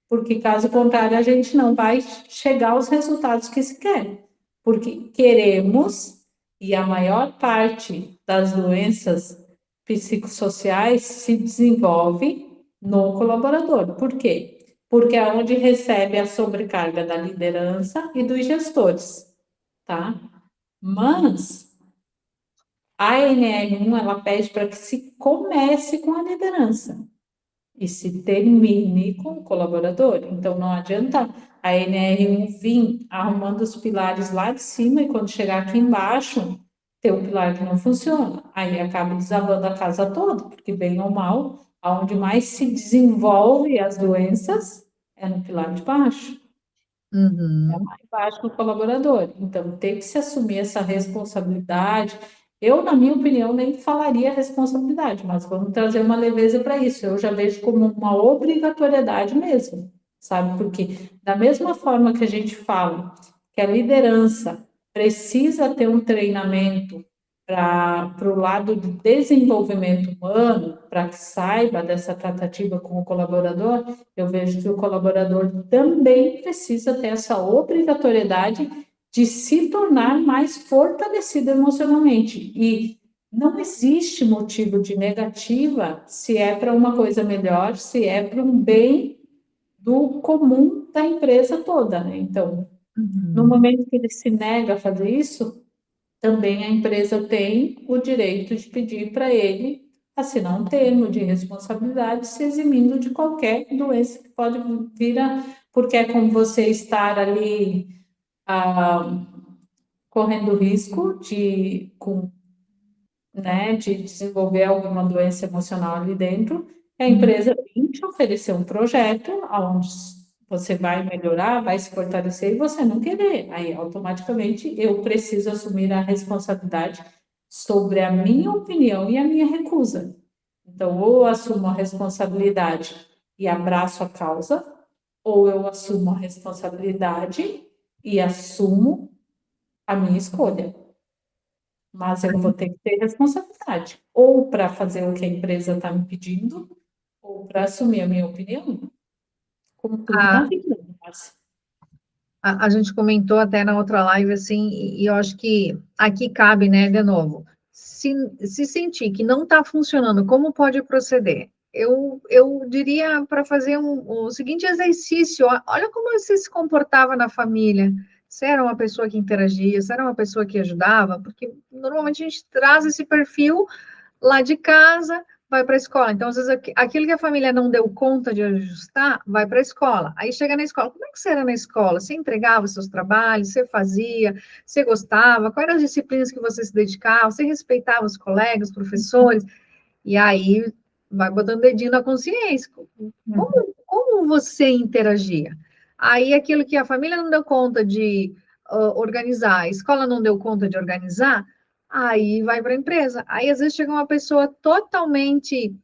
Porque caso contrário, a gente não vai chegar aos resultados que se quer. Porque queremos, e a maior parte das doenças psicossociais se desenvolve no colaborador. Por quê? Porque é onde recebe a sobrecarga da liderança e dos gestores, tá? Mas a NR1 ela pede para que se comece com a liderança e se termine com o colaborador. Então, não adianta a NR1 vir arrumando os pilares lá de cima e quando chegar aqui embaixo, ter um pilar que não funciona. Aí acaba desabando a casa toda, porque bem ou mal, aonde mais se desenvolve as doenças é no pilar de baixo. É Uhum. mais baixo do colaborador. Então, tem que se assumir essa responsabilidade. Eu, na minha opinião, nem falaria responsabilidade, mas vamos trazer uma leveza para isso. Eu já vejo como uma obrigatoriedade mesmo, sabe? Porque, da mesma forma que a gente fala que a liderança precisa ter um treinamento para o lado de desenvolvimento humano, para que saiba dessa tratativa com o colaborador, eu vejo que o colaborador também precisa ter essa obrigatoriedade de se tornar mais fortalecido emocionalmente. E não existe motivo de negativa se é para uma coisa melhor, se é para um bem do comum da empresa toda, né? Então, no Uhum. momento que ele se nega a fazer isso, também a empresa tem o direito de pedir para ele assinar um termo de responsabilidade, se eximindo de qualquer doença que pode vir porque é como você estar ali ah, correndo risco de desenvolver alguma doença emocional ali dentro, a empresa tem te oferecer um projeto onde você vai melhorar, vai se fortalecer e você não querer. Aí, automaticamente, eu preciso assumir a responsabilidade sobre a minha opinião e a minha recusa. Então, ou eu assumo a responsabilidade e abraço a causa, ou eu assumo a responsabilidade e assumo a minha escolha. Mas eu vou ter que ter responsabilidade, ou para fazer o que a empresa está me pedindo, ou para assumir a minha opinião, como tudo na A, vida. Mas, a gente comentou até na outra live, assim, e eu acho que aqui cabe, né, de novo, se sentir que não está funcionando, como pode proceder? Eu diria para fazer o seguinte exercício: olha como você se comportava na família. Você era uma pessoa que interagia, você era uma pessoa que ajudava, porque normalmente a gente traz esse perfil lá de casa, vai para a escola. Então, às vezes, aquilo que a família não deu conta de ajustar, vai para a escola. Aí chega na escola. Como é que você era na escola? Você entregava os seus trabalhos? Você fazia? Você gostava? Quais eram as disciplinas que você se dedicava? Você respeitava os colegas, os professores? E aí vai botando dedinho na consciência. Como você interagia? Aí aquilo que a família não deu conta de organizar, a escola não deu conta de organizar, aí vai para a empresa. Aí às vezes chega uma pessoa totalmente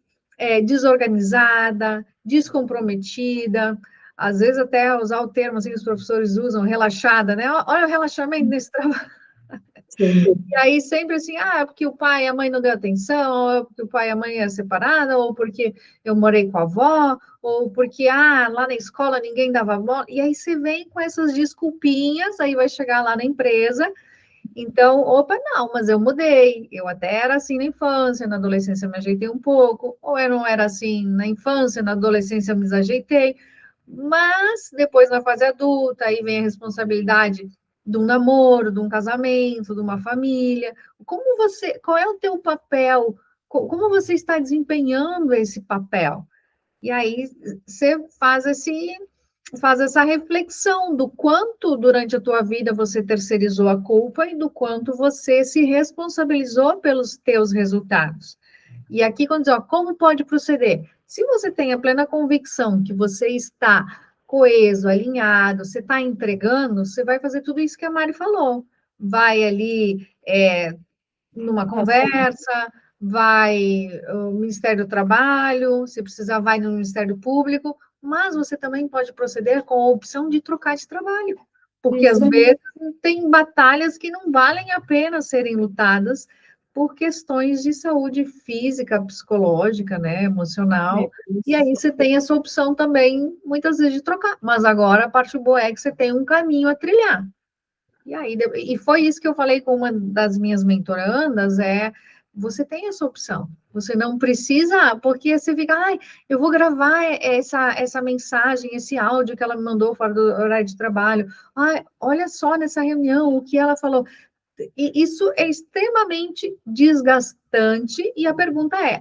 desorganizada, descomprometida, às vezes até usar o termo assim que os professores usam, relaxada, né? Olha o relaxamento nesse trabalho. sim, E aí sempre assim, porque o pai e a mãe não deu atenção, ou porque o pai e a mãe é separada, ou porque eu morei com a avó, ou porque, lá na escola ninguém dava bola. E aí você vem com essas desculpinhas, aí vai chegar lá na empresa, então, opa, não, mas eu mudei, eu até era assim na infância, na adolescência me ajeitei um pouco, ou eu não era assim na infância, na adolescência me desajeitei, mas depois na fase adulta, aí vem a responsabilidade de um namoro, de um casamento, de uma família. Qual é o teu papel? Como você está desempenhando esse papel? E aí você faz essa reflexão do quanto durante a tua vida você terceirizou a culpa e do quanto você se responsabilizou pelos teus resultados. E aqui, quando diz, como pode proceder? Se você tem a plena convicção que você está coeso, alinhado, você está entregando, você vai fazer tudo isso que a Mari falou. Vai ali numa assim, conversa, vai o Ministério do Trabalho, se precisar, vai no Ministério Público, mas você também pode proceder com a opção de trocar de trabalho, porque às isso vezes tem batalhas que não valem a pena serem lutadas por questões de saúde física, psicológica, né, é emocional, e aí isso. você tem essa opção também, muitas vezes, de trocar. Mas agora a parte boa é que você tem um caminho a trilhar. E foi isso que eu falei com uma das minhas mentorandas, você tem essa opção. Você não precisa, porque você fica, eu vou gravar essa mensagem, esse áudio que ela me mandou fora do horário de trabalho. Olha só nessa reunião o que ela falou. E isso é extremamente desgastante, e a pergunta é: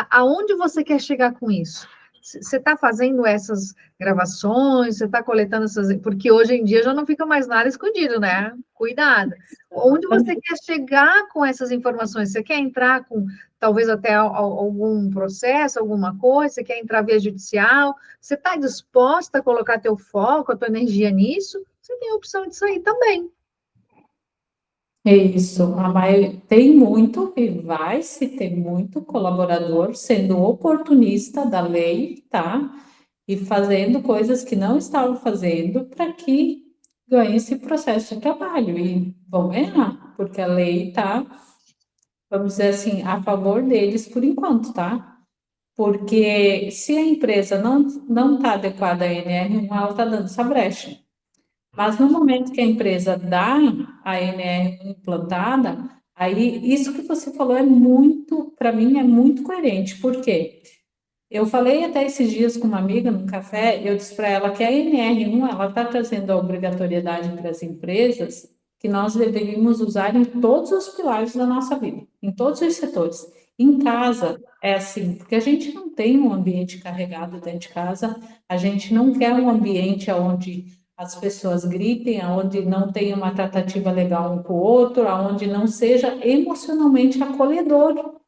aonde você quer chegar com isso? Você está fazendo essas gravações, você está coletando essas. Porque hoje em dia já não fica mais nada escondido, né? Cuidado. Onde você Exatamente. quer chegar com essas informações? Você quer entrar com talvez até algum processo, alguma coisa? Você quer entrar via judicial? Você está disposta a colocar teu foco, a tua energia nisso? Você tem a opção de sair também. É isso, tem muito e vai se ter muito colaborador sendo oportunista da lei, tá? E fazendo coisas que não estavam fazendo para que ganhe esse processo de trabalho. E vão ganhar, porque a lei está, vamos dizer assim, a favor deles por enquanto, tá? Porque se a empresa não está adequada à NR1, ela está dando essa brecha. Mas no momento que a empresa dá a NR implantada, aí isso que você falou é muito, para mim, é muito coerente. Por quê? Eu falei até esses dias com uma amiga no café, eu disse para ela que a NR1 ela está trazendo a obrigatoriedade para as empresas que nós deveríamos usar em todos os pilares da nossa vida, em todos os setores. Em casa é assim, porque a gente não tem um ambiente carregado dentro de casa, a gente não quer um ambiente onde as pessoas gritem, onde não tenha uma tratativa legal um com o outro, onde não seja emocionalmente acolhedor.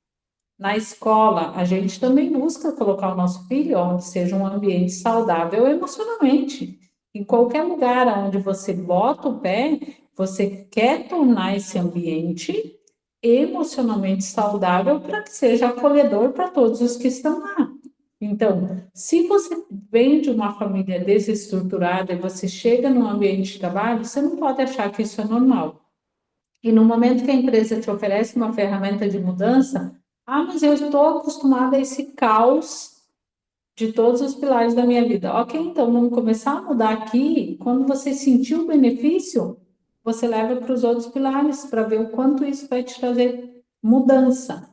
Na escola, a gente também busca colocar o nosso filho onde seja um ambiente saudável emocionalmente. Em qualquer lugar onde você bota o pé, você quer tornar esse ambiente emocionalmente saudável para que seja acolhedor para todos os que estão lá. Então, se você vem de uma família desestruturada e você chega num ambiente de trabalho, você não pode achar que isso é normal. E no momento que a empresa te oferece uma ferramenta de mudança, mas eu estou acostumada a esse caos de todos os pilares da minha vida. Ok, então vamos começar a mudar aqui. Quando você sentir o benefício, você leva para os outros pilares para ver o quanto isso vai te trazer mudança.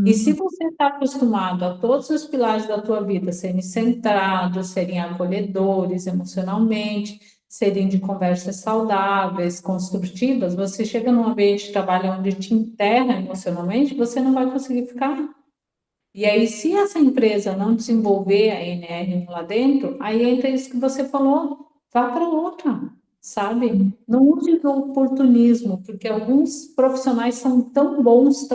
E se Uhum. você está acostumado a todos os pilares da tua vida serem centrados, serem acolhedores emocionalmente, serem de conversas saudáveis, construtivas, você chega num ambiente de trabalho onde te enterra emocionalmente, você não vai conseguir ficar. E aí, se essa empresa não desenvolver a NR1 lá dentro, aí entra isso que você falou, vá para outra, sabe? Não use do oportunismo, porque alguns profissionais são tão bons,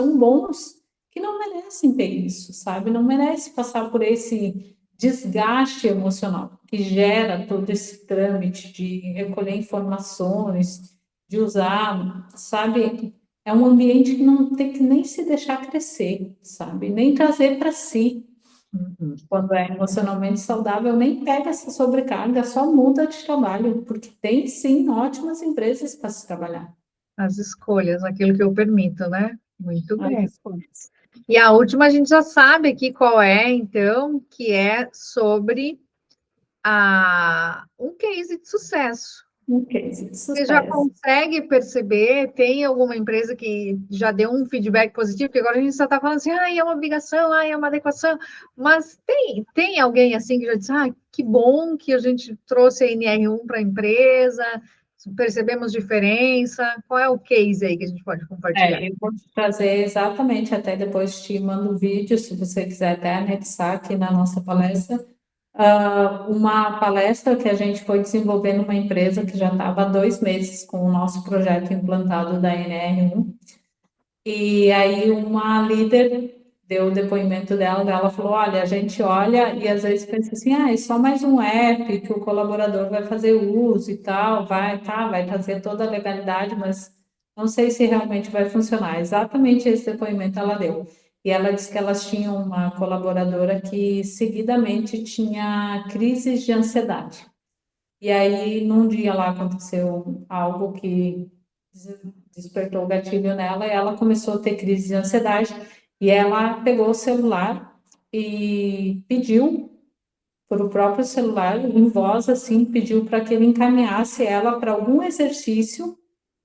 que não merecem ter isso, sabe? Não merece passar por esse desgaste emocional que gera todo esse trâmite de recolher informações, de usar, sabe? É um ambiente que não tem que nem se deixar crescer, sabe? Nem trazer para si. Uhum. Quando é emocionalmente saudável, nem pega essa sobrecarga, só muda de trabalho, porque tem sim ótimas empresas para se trabalhar. As escolhas, aquilo que eu permito, né? Muito As bem. escolhas. E a última a gente já sabe aqui qual é, então, que é sobre um case de sucesso. Um case de Você já sucesso. consegue perceber, tem alguma empresa que já deu um feedback positivo, porque agora a gente só está falando assim, é uma obrigação, é uma adequação, mas tem alguém assim que já disse, que bom que a gente trouxe a NR1 para a empresa, percebemos diferença, qual é o case aí que a gente pode compartilhar? Eu vou te trazer exatamente, até depois te mando o vídeo, se você quiser até anexar aqui na nossa palestra, uma palestra que a gente foi desenvolver numa empresa que já estava há 2 meses com o nosso projeto implantado da NR1. E aí uma líder deu o depoimento dela falou, olha, a gente olha e às vezes pensa assim, é só mais um app que o colaborador vai fazer uso e tal, vai trazer toda a legalidade, mas não sei se realmente vai funcionar. Exatamente esse depoimento ela deu. E ela disse que elas tinham uma colaboradora que seguidamente tinha crises de ansiedade. E aí, num dia lá aconteceu algo que despertou o gatilho nela e ela começou a ter crise de ansiedade. E ela pegou o celular e pediu por o próprio celular, em voz assim, pediu para que ele encaminhasse ela para algum exercício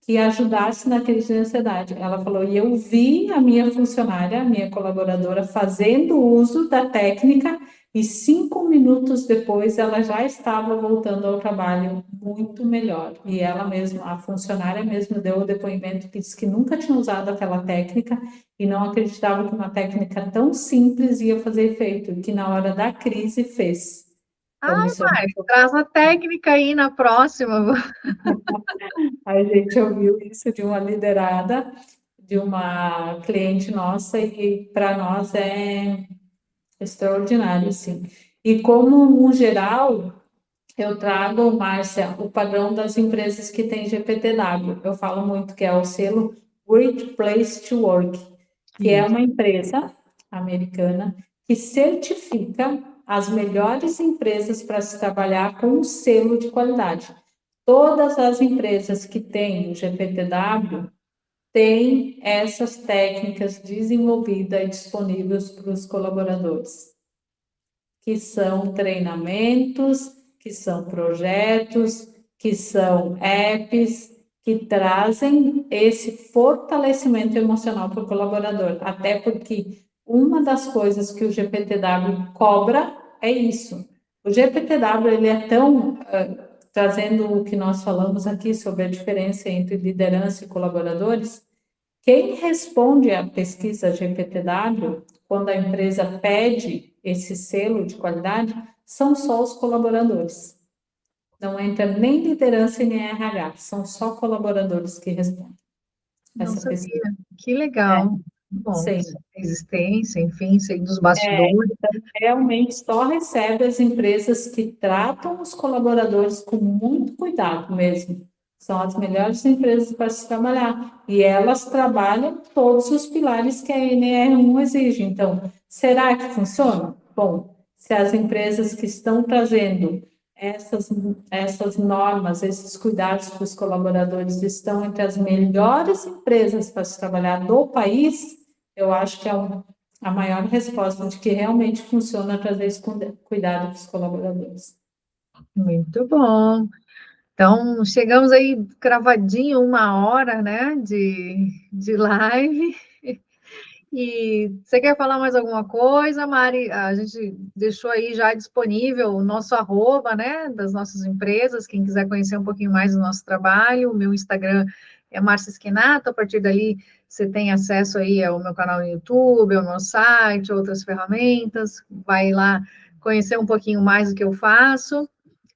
que ajudasse na crise de ansiedade. Ela falou, e eu vi a minha funcionária, a minha colaboradora, fazendo uso da técnica e 5 minutos depois ela já estava voltando ao trabalho muito melhor. E ela mesma, a funcionária mesmo, deu o depoimento que disse que nunca tinha usado aquela técnica e não acreditava que uma técnica tão simples ia fazer efeito, que na hora da crise fez. Então, isso é Mas traz a técnica aí na próxima. a gente ouviu isso de uma liderada, de uma cliente nossa, e para nós é extraordinário, sim. E como, no geral, eu trago, Márcia, o padrão das empresas que têm GPTW. Eu falo muito que é o selo Great Place to Work, que é Isso. uma empresa americana que certifica as melhores empresas para se trabalhar com um selo de qualidade. Todas as empresas que têm o GPTW têm essas técnicas desenvolvidas e disponíveis para os colaboradores, que são treinamentos, que são projetos, que são apps, que trazem esse fortalecimento emocional para o colaborador. Até porque uma das coisas que o GPTW cobra é isso. O GPTW ele é tão trazendo o que nós falamos aqui sobre a diferença entre liderança e colaboradores. Quem responde à pesquisa GPTW, quando a empresa pede esse selo de qualidade, são só os colaboradores. Não entra nem liderança nem RH, são só colaboradores que respondem Não essa sabia. pesquisa. Que É, legal. Bom, Sim. existência, enfim, sei dos É, bastidores. então, realmente só recebe as empresas que tratam os colaboradores com muito cuidado mesmo. São as melhores empresas para se trabalhar. E elas trabalham todos os pilares que a NR1 exige. Então, será que funciona? Bom, se as empresas que estão trazendo essas, essas normas, esses cuidados para os colaboradores estão entre as melhores empresas para se trabalhar no país, eu acho que é a maior resposta de que realmente funciona trazer esse cuidado para os colaboradores. Muito bom. Então, chegamos aí cravadinho 1 hora, né, de live. E você quer falar mais alguma coisa, Mari? A gente deixou aí já disponível o nosso arroba, né, das nossas empresas, quem quiser conhecer um pouquinho mais do nosso trabalho. O meu Instagram é Márcia Esquinato, a partir dali você tem acesso aí ao meu canal no YouTube, ao meu site, outras ferramentas, vai lá conhecer um pouquinho mais do que eu faço.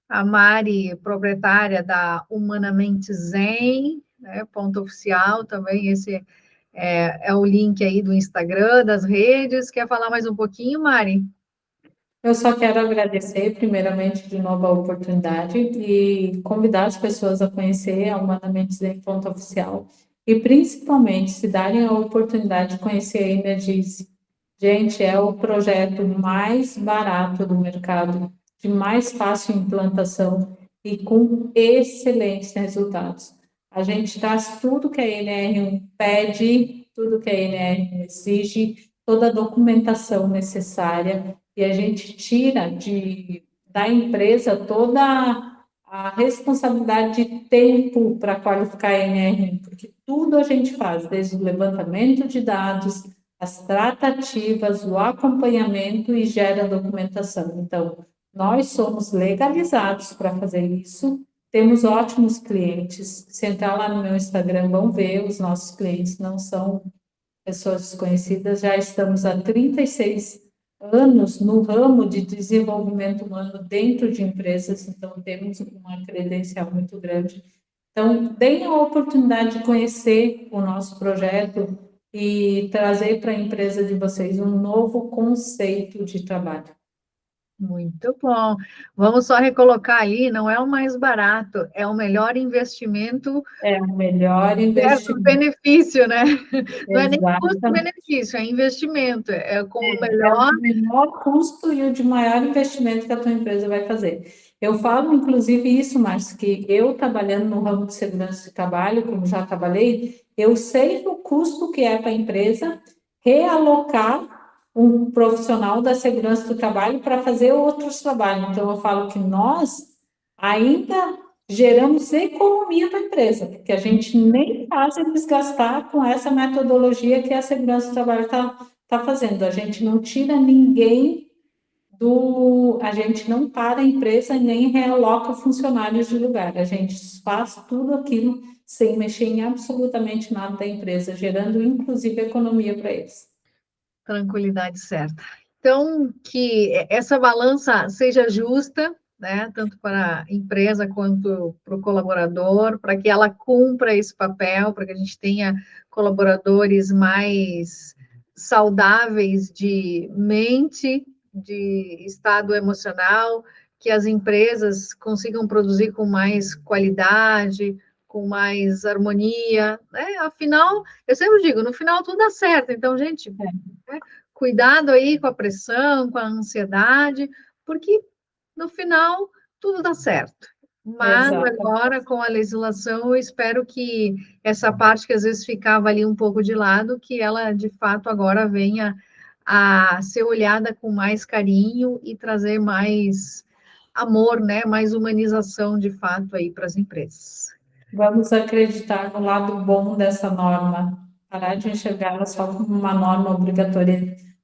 A Mari, proprietária da Humanamente Zen, né, ponto oficial também, esse é o link aí do Instagram, das redes. Quer falar mais um pouquinho, Mari? Eu só quero agradecer, primeiramente, de novo a oportunidade e convidar as pessoas a conhecer a Humanamente Zen Ponto Oficial e, principalmente, se darem a oportunidade de conhecer a Energize. Gente, é o projeto mais barato do mercado, de mais fácil implantação e com excelentes resultados. A gente traz tudo que a NR1 pede, tudo que a NR1 exige, toda a documentação necessária e a gente tira da empresa toda a responsabilidade de tempo para qualificar a NR1, porque tudo a gente faz, desde o levantamento de dados, as tratativas, o acompanhamento e gera documentação. Então, nós somos legalizados para fazer isso, temos ótimos clientes. Se entrar lá no meu Instagram, vão ver, os nossos clientes não são pessoas desconhecidas, já estamos há 36 anos no ramo de desenvolvimento humano dentro de empresas, então temos uma credencial muito grande. Então, deem a oportunidade de conhecer o nosso projeto e trazer para a empresa de vocês um novo conceito de trabalho. Muito bom. Vamos só recolocar ali, não é o mais barato, é o melhor investimento É o melhor versus investimento. benefício, né? Não é nem Exatamente. custo-benefício, é investimento. É com o É o melhor. de menor custo e o de maior investimento que a tua empresa vai fazer. Eu falo, inclusive, isso, Márcio, que eu trabalhando no ramo de segurança de trabalho, como já trabalhei, eu sei o custo que é para a empresa realocar um profissional da segurança do trabalho para fazer outros trabalhos. Então, eu falo que nós ainda geramos economia para a empresa, porque a gente nem faz eles gastar com essa metodologia que a segurança do trabalho está fazendo. A gente não tira ninguém do. A gente não para a empresa nem realoca funcionários de lugar. A gente faz tudo aquilo sem mexer em absolutamente nada da empresa, gerando inclusive economia para eles. Tranquilidade certa. Então, que essa balança seja justa, né, tanto para a empresa quanto para o colaborador, para que ela cumpra esse papel, para que a gente tenha colaboradores mais saudáveis de mente, de estado emocional, que as empresas consigam produzir com mais qualidade, com mais harmonia, né? Afinal, eu sempre digo, no final tudo dá certo. Então, gente, né, cuidado aí com a pressão, com a ansiedade, porque no final tudo dá certo. Mas Exato. agora, com a legislação, eu espero que essa parte que às vezes ficava ali um pouco de lado, que ela de fato agora venha a ser olhada com mais carinho e trazer mais amor, né? Mais humanização de fato aí para as empresas. Vamos acreditar no lado bom dessa norma, parar de enxergá-la só como uma norma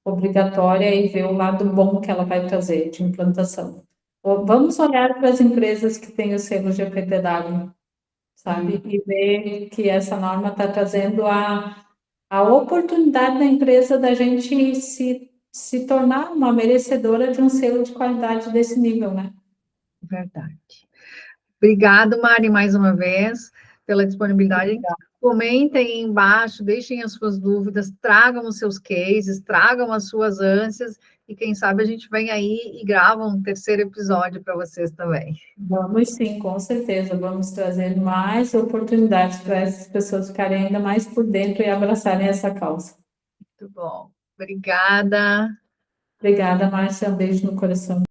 obrigatória e ver o lado bom que ela vai trazer de implantação. Vamos olhar para as empresas que têm o selo GPTW, sabe? E ver que essa norma está trazendo a oportunidade da empresa da gente se tornar uma merecedora de um selo de qualidade desse nível, né? Verdade. Obrigado, Mari, mais uma vez, pela disponibilidade. Comentem aí embaixo, deixem as suas dúvidas, tragam os seus cases, tragam as suas ânsias, e quem sabe a gente vem aí e grava um terceiro episódio para vocês também. Vamos sim, com certeza. Vamos trazer mais oportunidades para essas pessoas ficarem ainda mais por dentro e abraçarem essa causa. Muito bom. Obrigada. Obrigada, Márcia. Um beijo no coração.